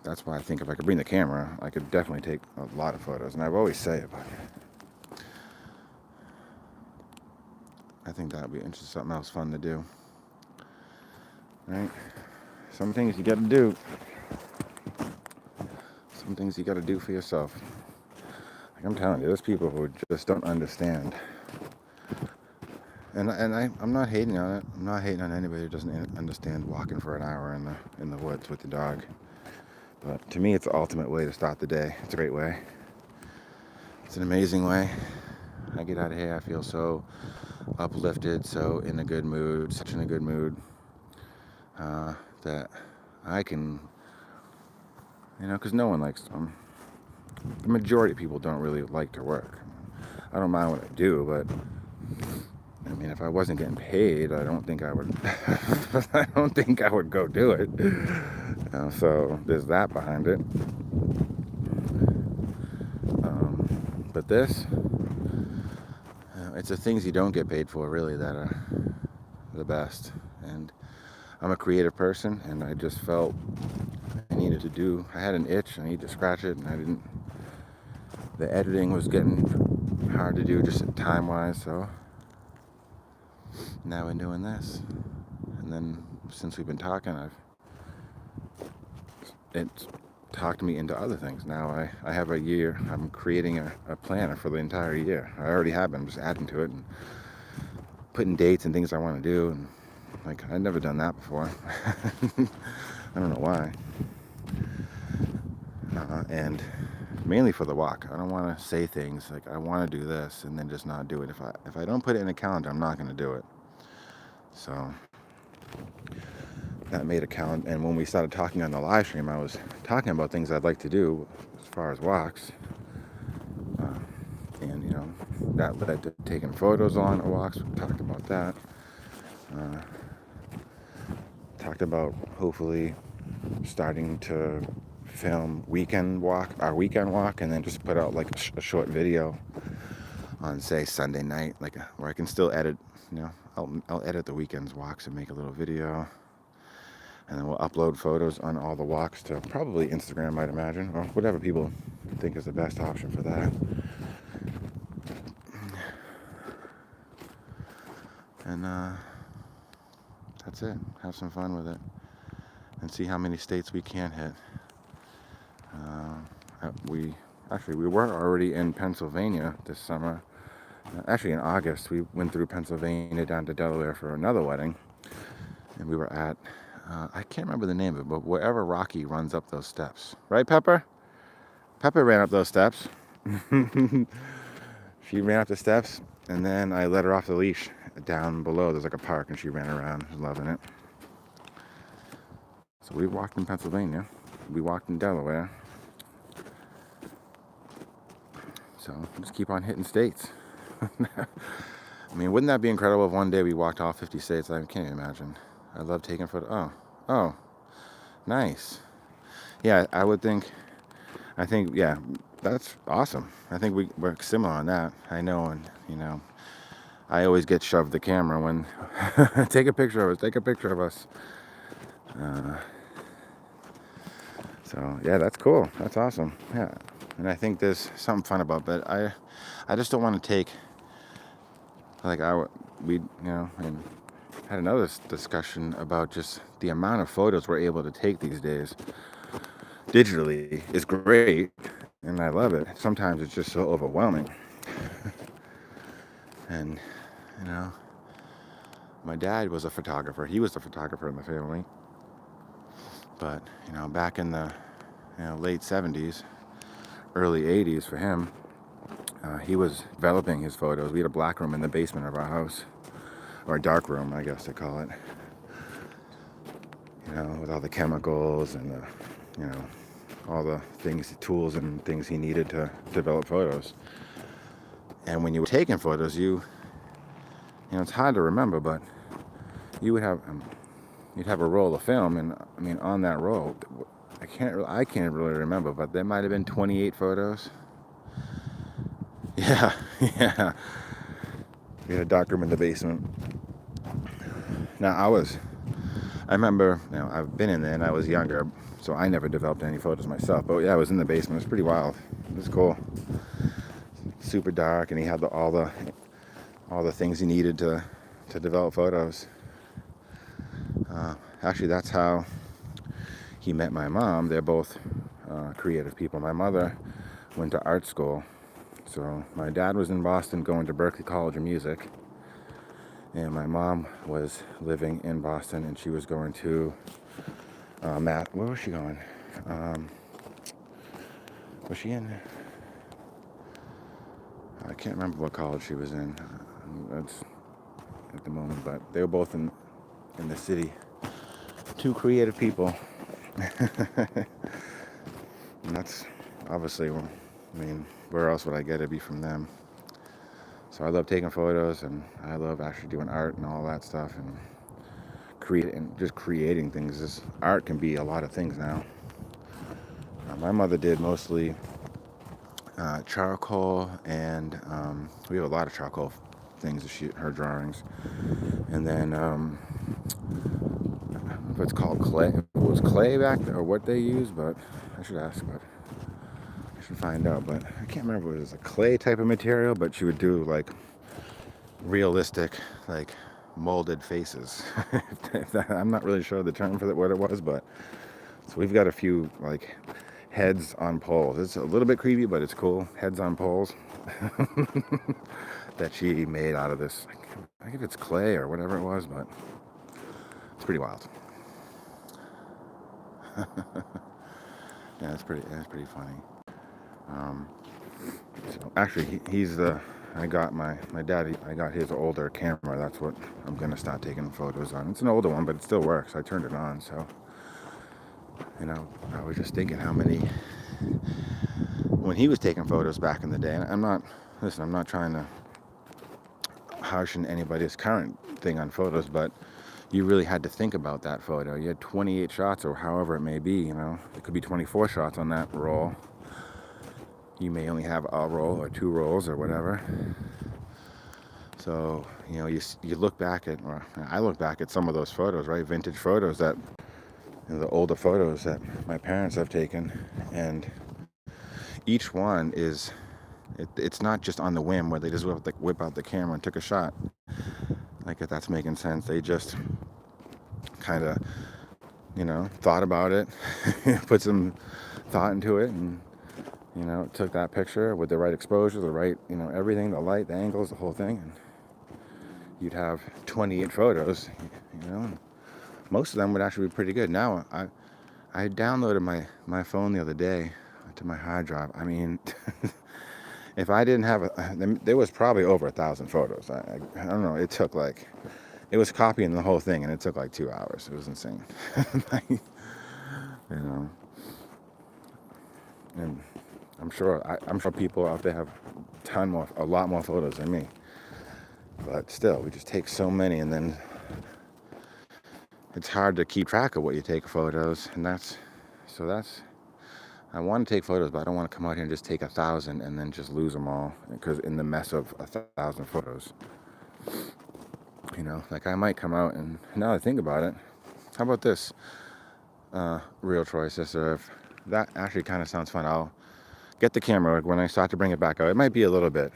that's why I think if I could bring the camera, I could definitely take a lot of photos. And I've always say it, but I think that would be interesting, something else fun to do. Right? Some things you got to do. Some things you got to do for yourself. Like I'm telling you, there's people who just don't understand. And I'm not hating on it. I'm not hating on anybody who doesn't understand walking for an hour in the woods with the dog. But to me, it's the ultimate way to start the day. It's a great way. It's an amazing way. I get out of here, I feel so uplifted, so in a good mood, such in a good mood, that I can, because no one likes the majority of people don't really like to work. I don't mind what I do, but I mean, if I wasn't getting paid, I don't think I would. I don't think I would go do it. So there's that behind it. But this, it's the things you don't get paid for, really, that are the best. And I'm a creative person, and I just felt I needed to do. I had an itch. I needed to scratch it, and I didn't. The editing was getting hard to do, just time-wise. So now we're doing this, and then since we've been talking, it's talked me into other things. Now I have a year. I'm creating a planner for the entire year. I already have been just adding to it and putting dates and things I want to do. And like, I'd never done that before. I don't know why. And mainly for the walk. I don't want to say things like I want to do this and then just not do it. If I don't put it in a calendar, I'm not going to do it. So that made a calendar. And when we started talking on the live stream, I was talking about things I'd like to do as far as walks. And you know, that led to taking photos along the walks. We talked about that. Talked about hopefully starting to film our weekend walk, and then just put out like a short video on, say, Sunday night, like where I can still edit. You know, I'll edit the weekend's walks and make a little video, and then we'll upload photos on all the walks to probably Instagram, I'd imagine, or whatever people think is the best option for that. And that's it. Have some fun with it and see how many states we can hit. We were already in Pennsylvania this summer. Actually, in August, we went through Pennsylvania down to Delaware for another wedding. And we were at, I can't remember the name of it, but wherever Rocky runs up those steps. Right, Pepper? Pepper ran up those steps. She ran up the steps, and then I let her off the leash down below. There's like a park, and she ran around, loving it. So we walked in Pennsylvania. We walked in Delaware. So just keep on hitting states. I mean, wouldn't that be incredible if one day we walked all 50 states? I can't even imagine. I love taking photos. Oh, nice. Yeah, I think, yeah, that's awesome. I think we're similar on that. I know, and, you know, I always get shoved the camera when, take a picture of us. So, yeah, that's cool. That's awesome. Yeah. And I think there's something fun about that. I just don't want to take, like, we and had another discussion about just the amount of photos we're able to take these days digitally is great, and I love it. Sometimes it's just so overwhelming. And, you know, my dad was a photographer. He was the photographer in the family. But, you know, back in the late 70s, early 80s for him, he was developing his photos. We had a black room in the basement of our house, or a dark room, I guess they call it. You know, with all the chemicals and the, all the things, tools and things he needed to develop photos. And when you were taking photos, it's hard to remember, but you would have, you'd have a roll of film, and I mean, on that roll, I can't really remember, but there might have been 28 photos. Yeah, yeah. We had a dark room in the basement. Now I remember, I've been in there and I was younger, so I never developed any photos myself. But yeah, I was in the basement. It was pretty wild. It was cool. Super dark, and he had all the things he needed to develop photos. Actually, that's how he met my mom. They're both creative people. My mother went to art school. So my dad was in Boston going to Berklee College of Music. And my mom was living in Boston, and she was going to where was she going? Was she in? I can't remember what college she was in. That's at the moment, but they were both in the city. Two creative people. And that's obviously I mean, where else would I get it be from them? So I love taking photos, and I love actually doing art and all that stuff, and just creating things. This art can be a lot of things now. My mother did mostly charcoal, and we have a lot of charcoal things to shoot her drawings. And then what's called clay. It was clay back there, or what they use, but I should ask. But I should find out. But I can't remember if it was a clay type of material. But she would do like realistic, like molded faces. I'm not really sure the term for what it was, but so we've got a few like heads on poles. It's a little bit creepy, but it's cool. Heads on poles that she made out of this. I think it's clay or whatever it was, but it's pretty wild. Yeah, that's pretty funny. So actually, he's the. I got my daddy. I got his older camera. That's what I'm gonna start taking photos on. It's an older one, but it still works. I turned it on, so I was just thinking how many when he was taking photos back in the day. And I'm not trying to harsh anybody's current thing on photos, but you really had to think about that photo. You had 28 shots, or however it may be. It could be 24 shots on that roll. You may only have a roll or two rolls or whatever. So you look back at, or I look back at some of those photos, right? Vintage photos that, the older photos that my parents have taken, and each one is, it's not just on the whim where they just whip out the camera and took a shot. Like, if that's making sense, they just kind of, thought about it, put some thought into it, and took that picture with the right exposure, the right, everything, the light, the angles, the whole thing, and you'd have 28 photos. Most of them would actually be pretty good. Now, I downloaded my phone the other day to my hard drive. I mean, if I didn't have there was probably over 1,000 photos. I don't know. It was copying the whole thing, and it took like 2 hours. It was insane. And I'm sure people out there have a lot more photos than me. But still, we just take so many, and then it's hard to keep track of what you take photos, and that's I want to take photos, but I don't want to come out here and just take 1,000 and then just lose them all, because in the mess of 1,000 photos, like I might come out, and now that I think about it, how about this, Real Troy Sister? That actually kind of sounds fun. I'll get the camera when I start to bring it back out. It might be a little bit,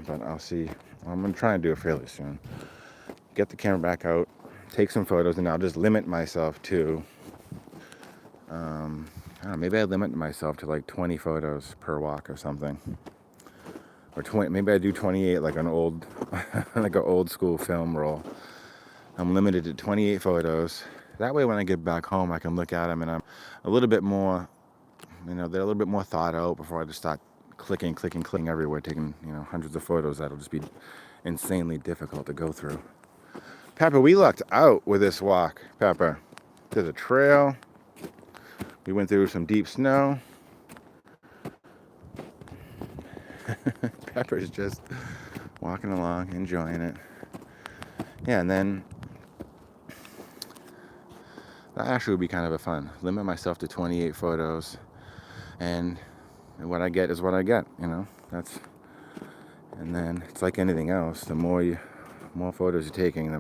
but I'll see. I'm gonna try and do it fairly soon. Get the camera back out, take some photos, and I'll just limit myself to, I don't know, maybe I limit myself to like 20 photos per walk or something. Or 20, maybe I do 28 like an old, like an old school film roll. I'm limited to 28 photos. That way when I get back home, I can look at them and I'm a little bit more, they're a little bit more thought out before I just start clicking everywhere, taking, hundreds of photos. That'll just be insanely difficult to go through. Pepper, we lucked out with this walk, Pepper. There's a trail. We went through some deep snow. Pepper's just walking along, enjoying it. Yeah, and then that actually would be kind of a fun. Limit myself to 28 photos, and what I get is what I get. That's. And then it's like anything else. The more photos you're taking,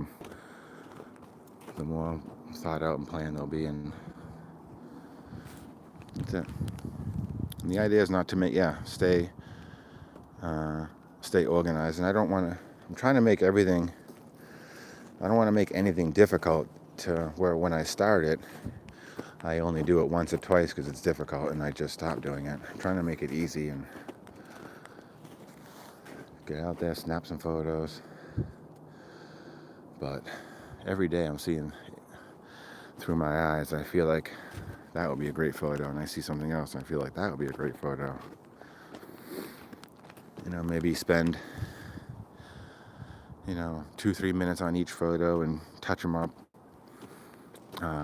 the more thought out and planned they'll be, and that's it. And the idea is not to stay organized, and I'm trying to make everything. I don't want to make anything difficult to where when I start it, I only do it once or twice because it's difficult, and I just stop doing it. I'm trying to make it easy and get out there, snap some photos. But every day I'm seeing through my eyes, I feel like that would be a great photo, and I see something else, and I feel like that would be a great photo. Maybe spend 2-3 minutes on each photo and touch them up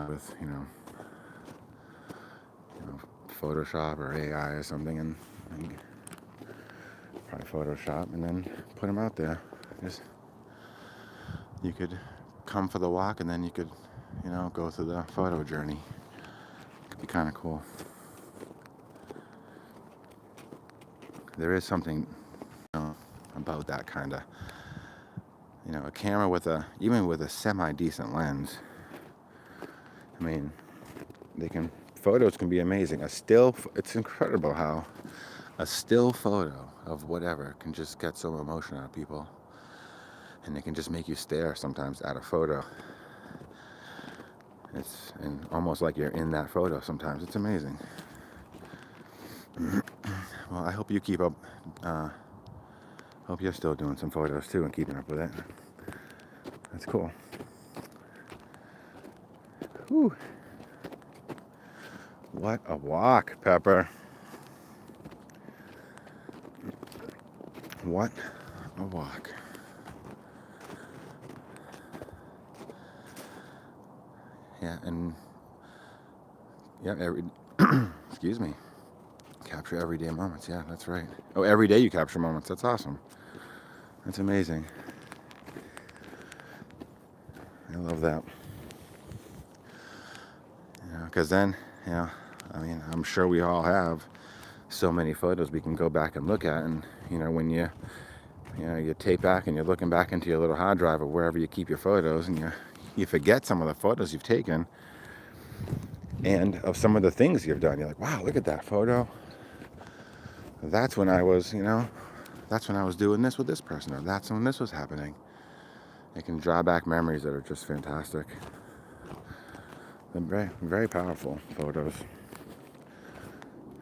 with Photoshop or AI or something, and probably Photoshop, and then put them out there. You could come for the walk, and then you could, go through the photo journey. It could be kind of cool. There is something, about that kind of, a camera even with a semi-decent lens. I mean, photos can be amazing. It's incredible how a still photo of whatever can just get so emotional out of people. And it can just make you stare sometimes at a photo. And almost like you're in that photo sometimes. It's amazing. Well, I hope you keep up. Hope you're still doing some photos too and keeping up with it. That's cool. Whew. What a walk, Pepper. What a walk. Yeah, and excuse me. Capture everyday moments. Yeah, that's right. Oh, every day you capture moments. That's awesome. That's amazing. I love that. Because then, I'm sure we all have so many photos we can go back and look at, and when you tape back and you're looking back into your little hard drive or wherever you keep your photos, and you forget some of the photos you've taken and of some of the things you've done. You're like, wow, look at that photo. That's when I was doing this with this person, or that's when this was happening. It can draw back memories that are just fantastic. They're very, very powerful photos.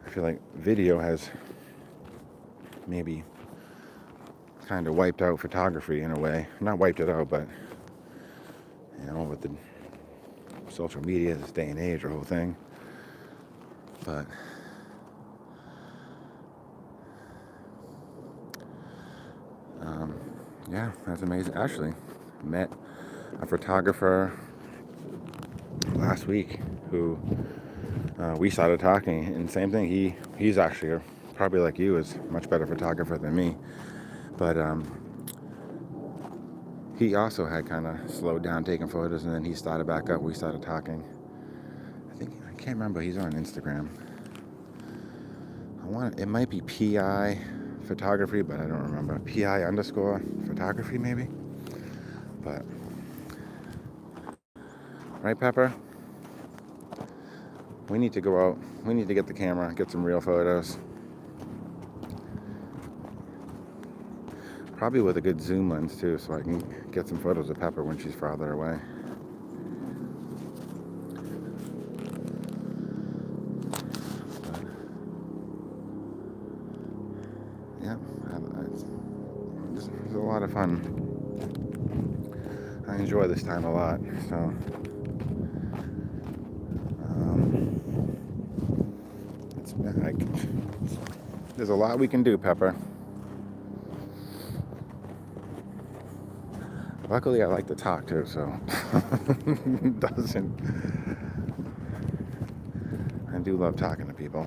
I feel like video has maybe kind of wiped out photography in a way. Not wiped it out, but with the social media, this day and age, the whole thing. But yeah, that's amazing. Actually, met a photographer last week who we started talking, and same thing. He's actually probably like you, is much better photographer than me, but he also had kind of slowed down taking photos, and then he started back up. We started talking. I can't remember. He's on Instagram. It might be PI photography, but I don't remember. PI_photography maybe. But right, Pepper? We need to go out. We need to get the camera, get some real photos. Probably with a good zoom lens too, so I can get some photos of Pepper when she's farther away. Yeah, it's a lot of fun. I enjoy this time a lot, so there's a lot we can do, Pepper. Luckily, I like to talk too, so I do love talking to people.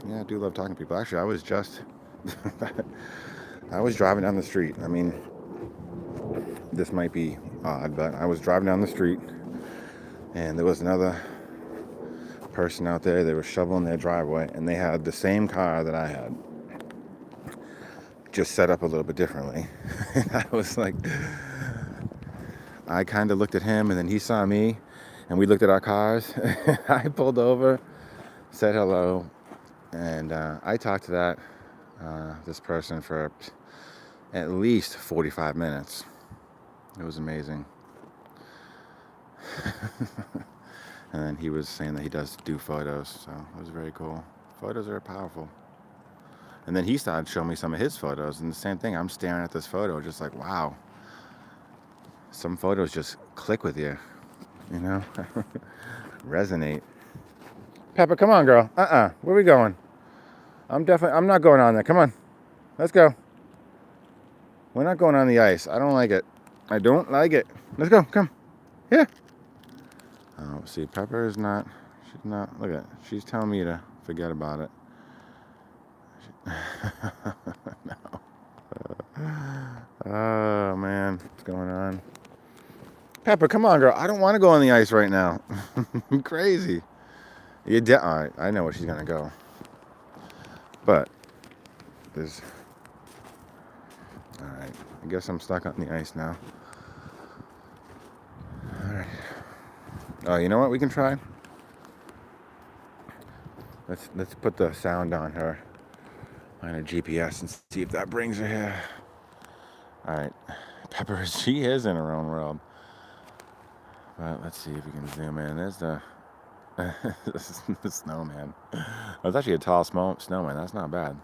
Yeah, I do love talking to people. Actually, I was driving down the street. I mean, this might be odd, but I was driving down the street, and there was another person out there. They were shoveling their driveway, and they had the same car that I had, just set up a little bit differently. I was like, I kind of looked at him, and then he saw me, and we looked at our cars. I pulled over, said hello, and I talked to this person for at least 45 minutes. It was amazing. And then he was saying that he does do photos, so it was very cool. Photos are powerful. And then he started showing me some of his photos, and the same thing. I'm staring at this photo, just like, wow. Some photos just click with you, resonate. Pepper, come on, girl. Where are we going? I'm not going on there. Come on. Let's go. We're not going on the ice. I don't like it. I don't like it. Let's go. Come. Here. Oh, see, Pepper is not. She's not. Look at it. She's telling me to forget about it. No. Oh, man. What's going on? Pepper, come on, girl. I don't want to go on the ice right now. I'm crazy. All right, I know where she's going to go. But there's... All right. I guess I'm stuck on the ice now. All right. Oh, you know what we can try? Let's put the sound on her GPS and see if that brings her here. All right. Pepper, she is in her own world. But let's see if we can zoom in. There's the the snowman. That's actually a tall snowman. That's not bad.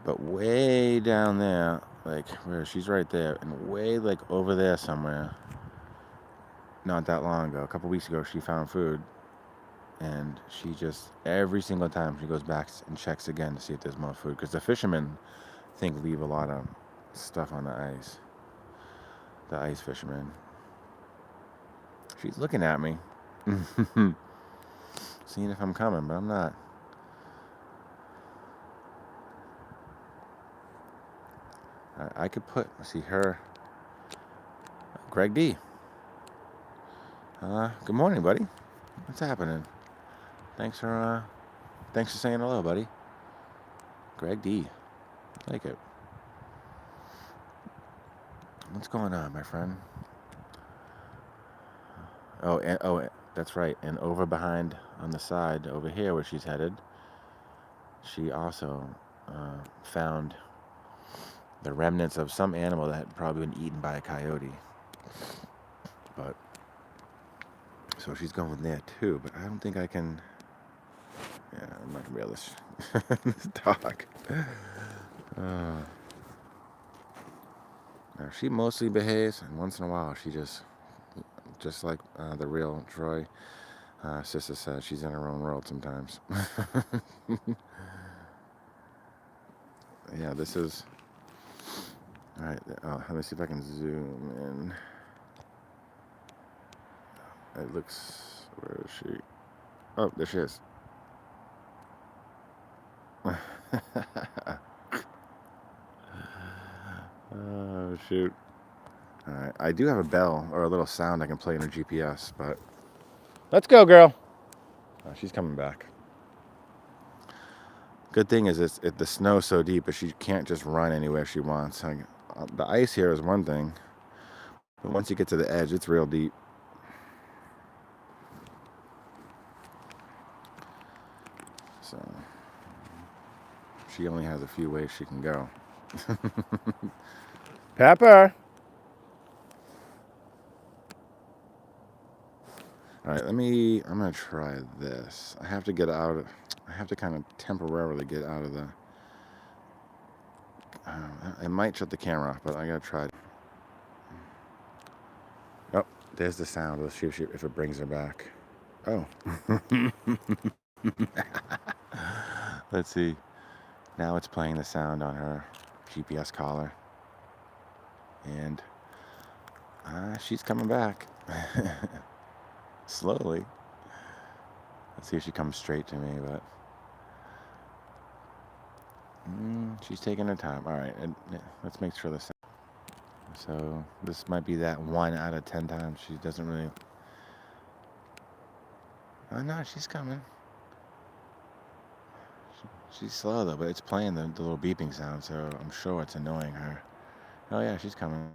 But way down there, like where she's right there, and way like over there somewhere, not that long ago, a couple weeks ago, she found food. And she just, every single time she goes back and checks again to see if there's more food. Because the fishermen, I think, leave a lot of stuff on the ice. The ice fishermen. She's looking at me. Seeing if I'm coming, but I'm not. I could put, see her, Greg D. Good morning, buddy. What's happening? Thanks for saying hello, buddy. Greg D. I like it. What's going on, my friend? Oh, that's right. And over behind on the side over here where she's headed, she also found the remnants of some animal that had probably been eaten by a coyote. But so she's going there too. But I don't think I can. Yeah, I'm not gonna be able to. This dog. She mostly behaves, and once in a while she just like the real Troy. Sister says she's in her own world sometimes. Yeah, this is... Alright, let me see if I can zoom in. It looks... Where is she? Oh, there she is. Oh, shoot. Alright, I do have a bell, or a little sound I can play in her GPS, but... Let's go, girl! Oh, she's coming back. Good thing is the snow's so deep, but she can't just run anywhere she wants. The ice here is one thing, but once you get to the edge, it's real deep. So she only has a few ways she can go. Pepper! Alright, I'm gonna try this. I have to kind of temporarily get out of the... I might shut the camera off, but I gotta try. Oh, there's the sound. Let's see if it brings her back. Oh. Let's see. Now it's playing the sound on her GPS collar. And she's coming back. Slowly. Let's see if she comes straight to me, but she's taking her time. All right, let's make sure this. So this might be that 1 out of 10 times she doesn't really. Oh no, she's coming. She's slow though, but it's playing the little beeping sound, so I'm sure it's annoying her. Oh yeah, she's coming.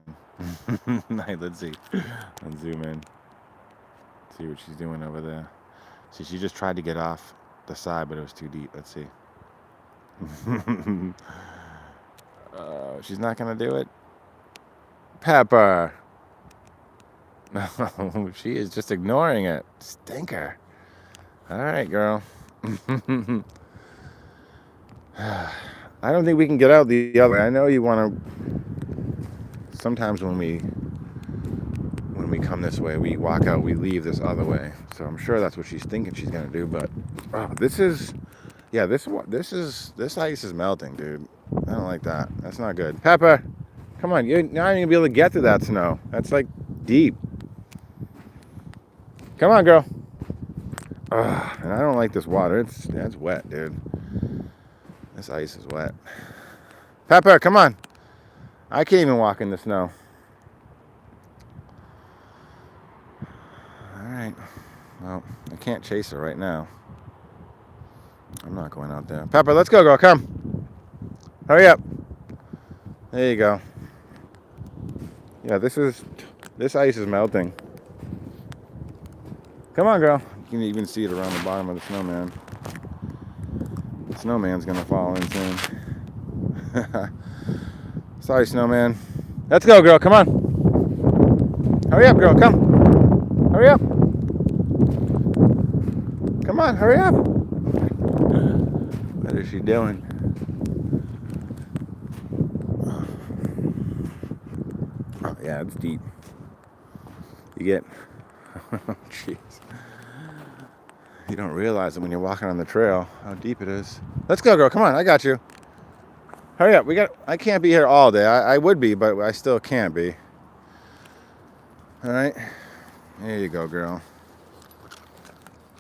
Right, let's see. Let's zoom in. See what she's doing over there. See, she just tried to get off the side, but it was too deep. Let's see. She's not gonna do it. Pepper. No, she is just ignoring it. Stinker. All right, girl. I don't think we can get out the other way. I know you want to. Sometimes when we come this way, we walk out, we leave this other way. So I'm sure that's what she's thinking she's gonna do. But this ice is melting, dude. I don't like that. That's not good. Pepper, come on. You're not even gonna be able to get to that snow. That's like deep. Come on, girl. And I don't like this water. It's wet, dude. This ice is wet. Pepper, come on. I can't even walk in the snow. All right. Well, I can't chase her right now. I'm not going out there. Pepper, let's go, girl. Come. Hurry up. There you go. Yeah, this ice is melting. Come on, girl. You can even see it around the bottom of the snowman. The snowman's gonna fall in soon. Sorry, snowman. Let's go, girl. Come on. Hurry up, girl. Come. Hurry up. Come on, hurry up. What is she doing? Oh, yeah, it's deep. You get... Jeez. You don't realize it when you're walking on the trail, how deep it is. Let's go, girl. Come on, I got you. Hurry up. I can't be here all day. I would be, but I still can't be. All right. There you go, girl.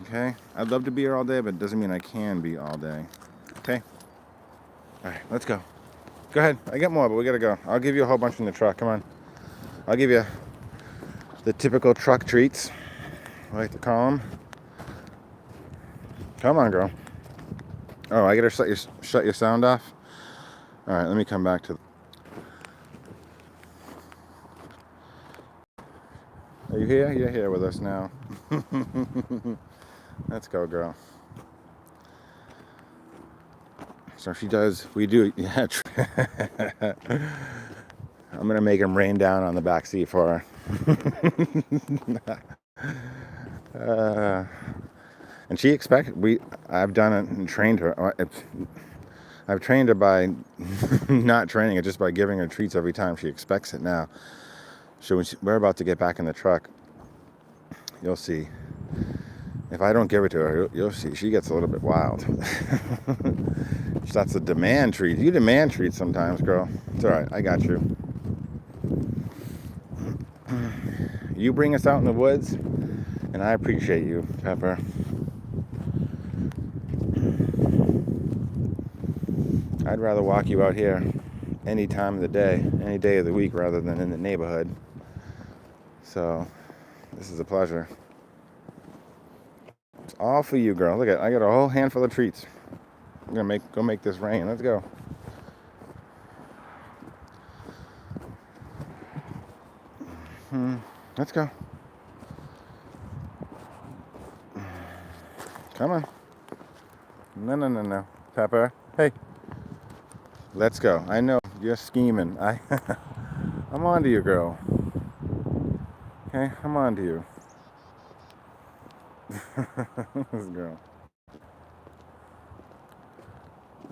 Okay. I'd love to be here all day, but it doesn't mean I can be all day. Okay. All right, let's go. Go ahead. I got more, but we got to go. I'll give you a whole bunch in the truck. Come on. I'll give you the typical truck treats, I like to call them. Come on, girl. Oh, I gotta shut your sound off? All right, let me come back to... Are you here? You're here with us now. Let's go, girl. So she does, we do, yeah. I'm gonna make him rain down on the back seat for her. And she expects, I've done it and trained her. I've trained her by not training her, just by giving her treats every time. She expects it now. So when we're about to get back in the truck, you'll see. If I don't give it to her, you'll see. She gets a little bit wild. That's a demand treat. You demand treats sometimes, girl. It's all right. I got you. You bring us out in the woods, and I appreciate you, Pepper. I'd rather walk you out here any time of the day, any day of the week, rather than in the neighborhood. So, this is a pleasure. It's all for you, girl. Look at, I got a whole handful of treats. I'm gonna go make this rain. Let's go. Let's go. Come on. No. Pepper. Hey. Let's go. I know you're scheming. I'm on to you, girl. Okay, I'm on to you. This girl.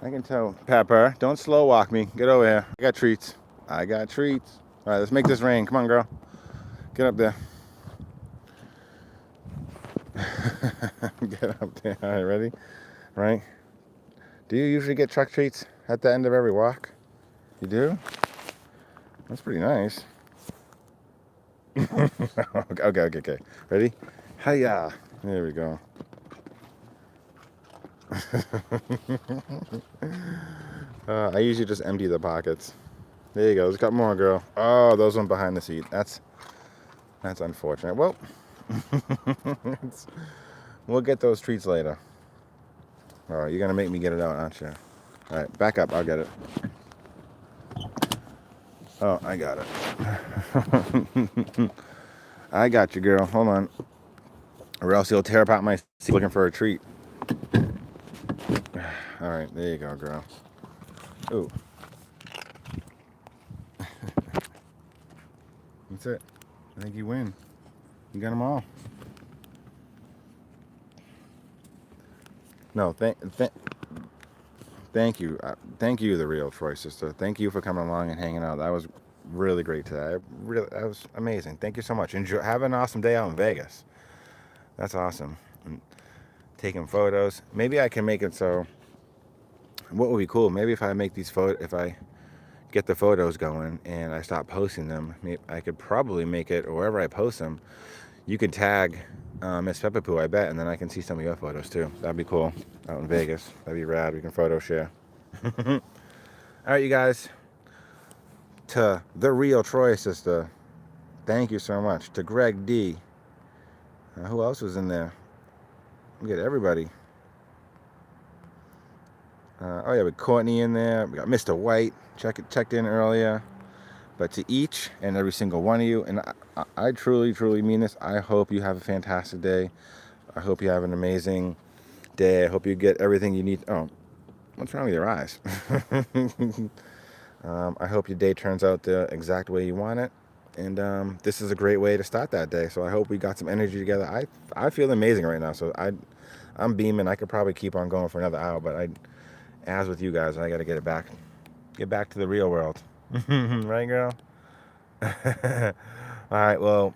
I can tell. Pepper, don't slow walk me. Get over here. I got treats. All right, let's make this rain. Come on, girl. Get up there. Get up there. All right, ready? Right? Do you usually get truck treats at the end of every walk? You do? That's pretty nice. Okay. Ready? Hiya. There we go. I usually just empty the pockets. There you go. There's got more, girl. Oh, those went behind the seat. That's unfortunate. Well, we'll get those treats later. Oh, you're gonna make me get it out, aren't you? All right, back up. I'll get it. Oh, I got it. I got you, girl. Hold on. Or else you'll tear apart my seat looking for a treat. All right, there you go, girl. Ooh. That's it. I think you win. You got them all. No, thank you. Thank you, the real Troy sister. Thank you for coming along and hanging out. That was really great today. That was amazing. Thank you so much. Enjoy. Have an awesome day out in Vegas. That's awesome. And taking photos. Maybe I can make it so. What would be cool? Maybe if I make these if I get the photos going and I stop posting them, I could probably make it, or wherever I post them, you can tag Miss Peppa Poo, I bet, and then I can see some of your photos too. That'd be cool. Out in Vegas, that'd be rad. We can photo share. All right, you guys. To the real Troy sister, thank you so much. To Greg D. Who else was in there? We got everybody. Oh yeah, with Courtney in there. We got Mr. White checked in earlier. But to each and every single one of you, and I truly, truly mean this. I hope you have a fantastic day. I hope you have an amazing day. I hope you get everything you need. Oh, what's wrong with your eyes? I hope your day turns out the exact way you want it. And this is a great way to start that day. So I hope we got some energy together. I feel amazing right now. So I'm beaming. I could probably keep on going for another hour, but as with you guys, I got to get back to the real world. Right, girl? All right. Well,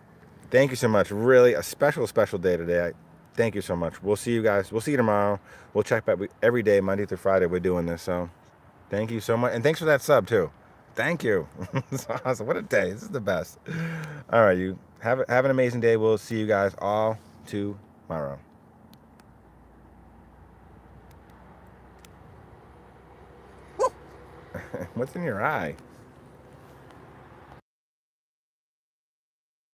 thank you so much. Really, a special day today. Thank you so much. We'll see you guys. We'll see you tomorrow. We'll check back every day, Monday through Friday. We're doing this. So thank you so much. And thanks for that sub, too. Thank you. It's awesome. What a day. This is the best. All right. You have an amazing day. We'll see you guys all tomorrow. What's in your eye?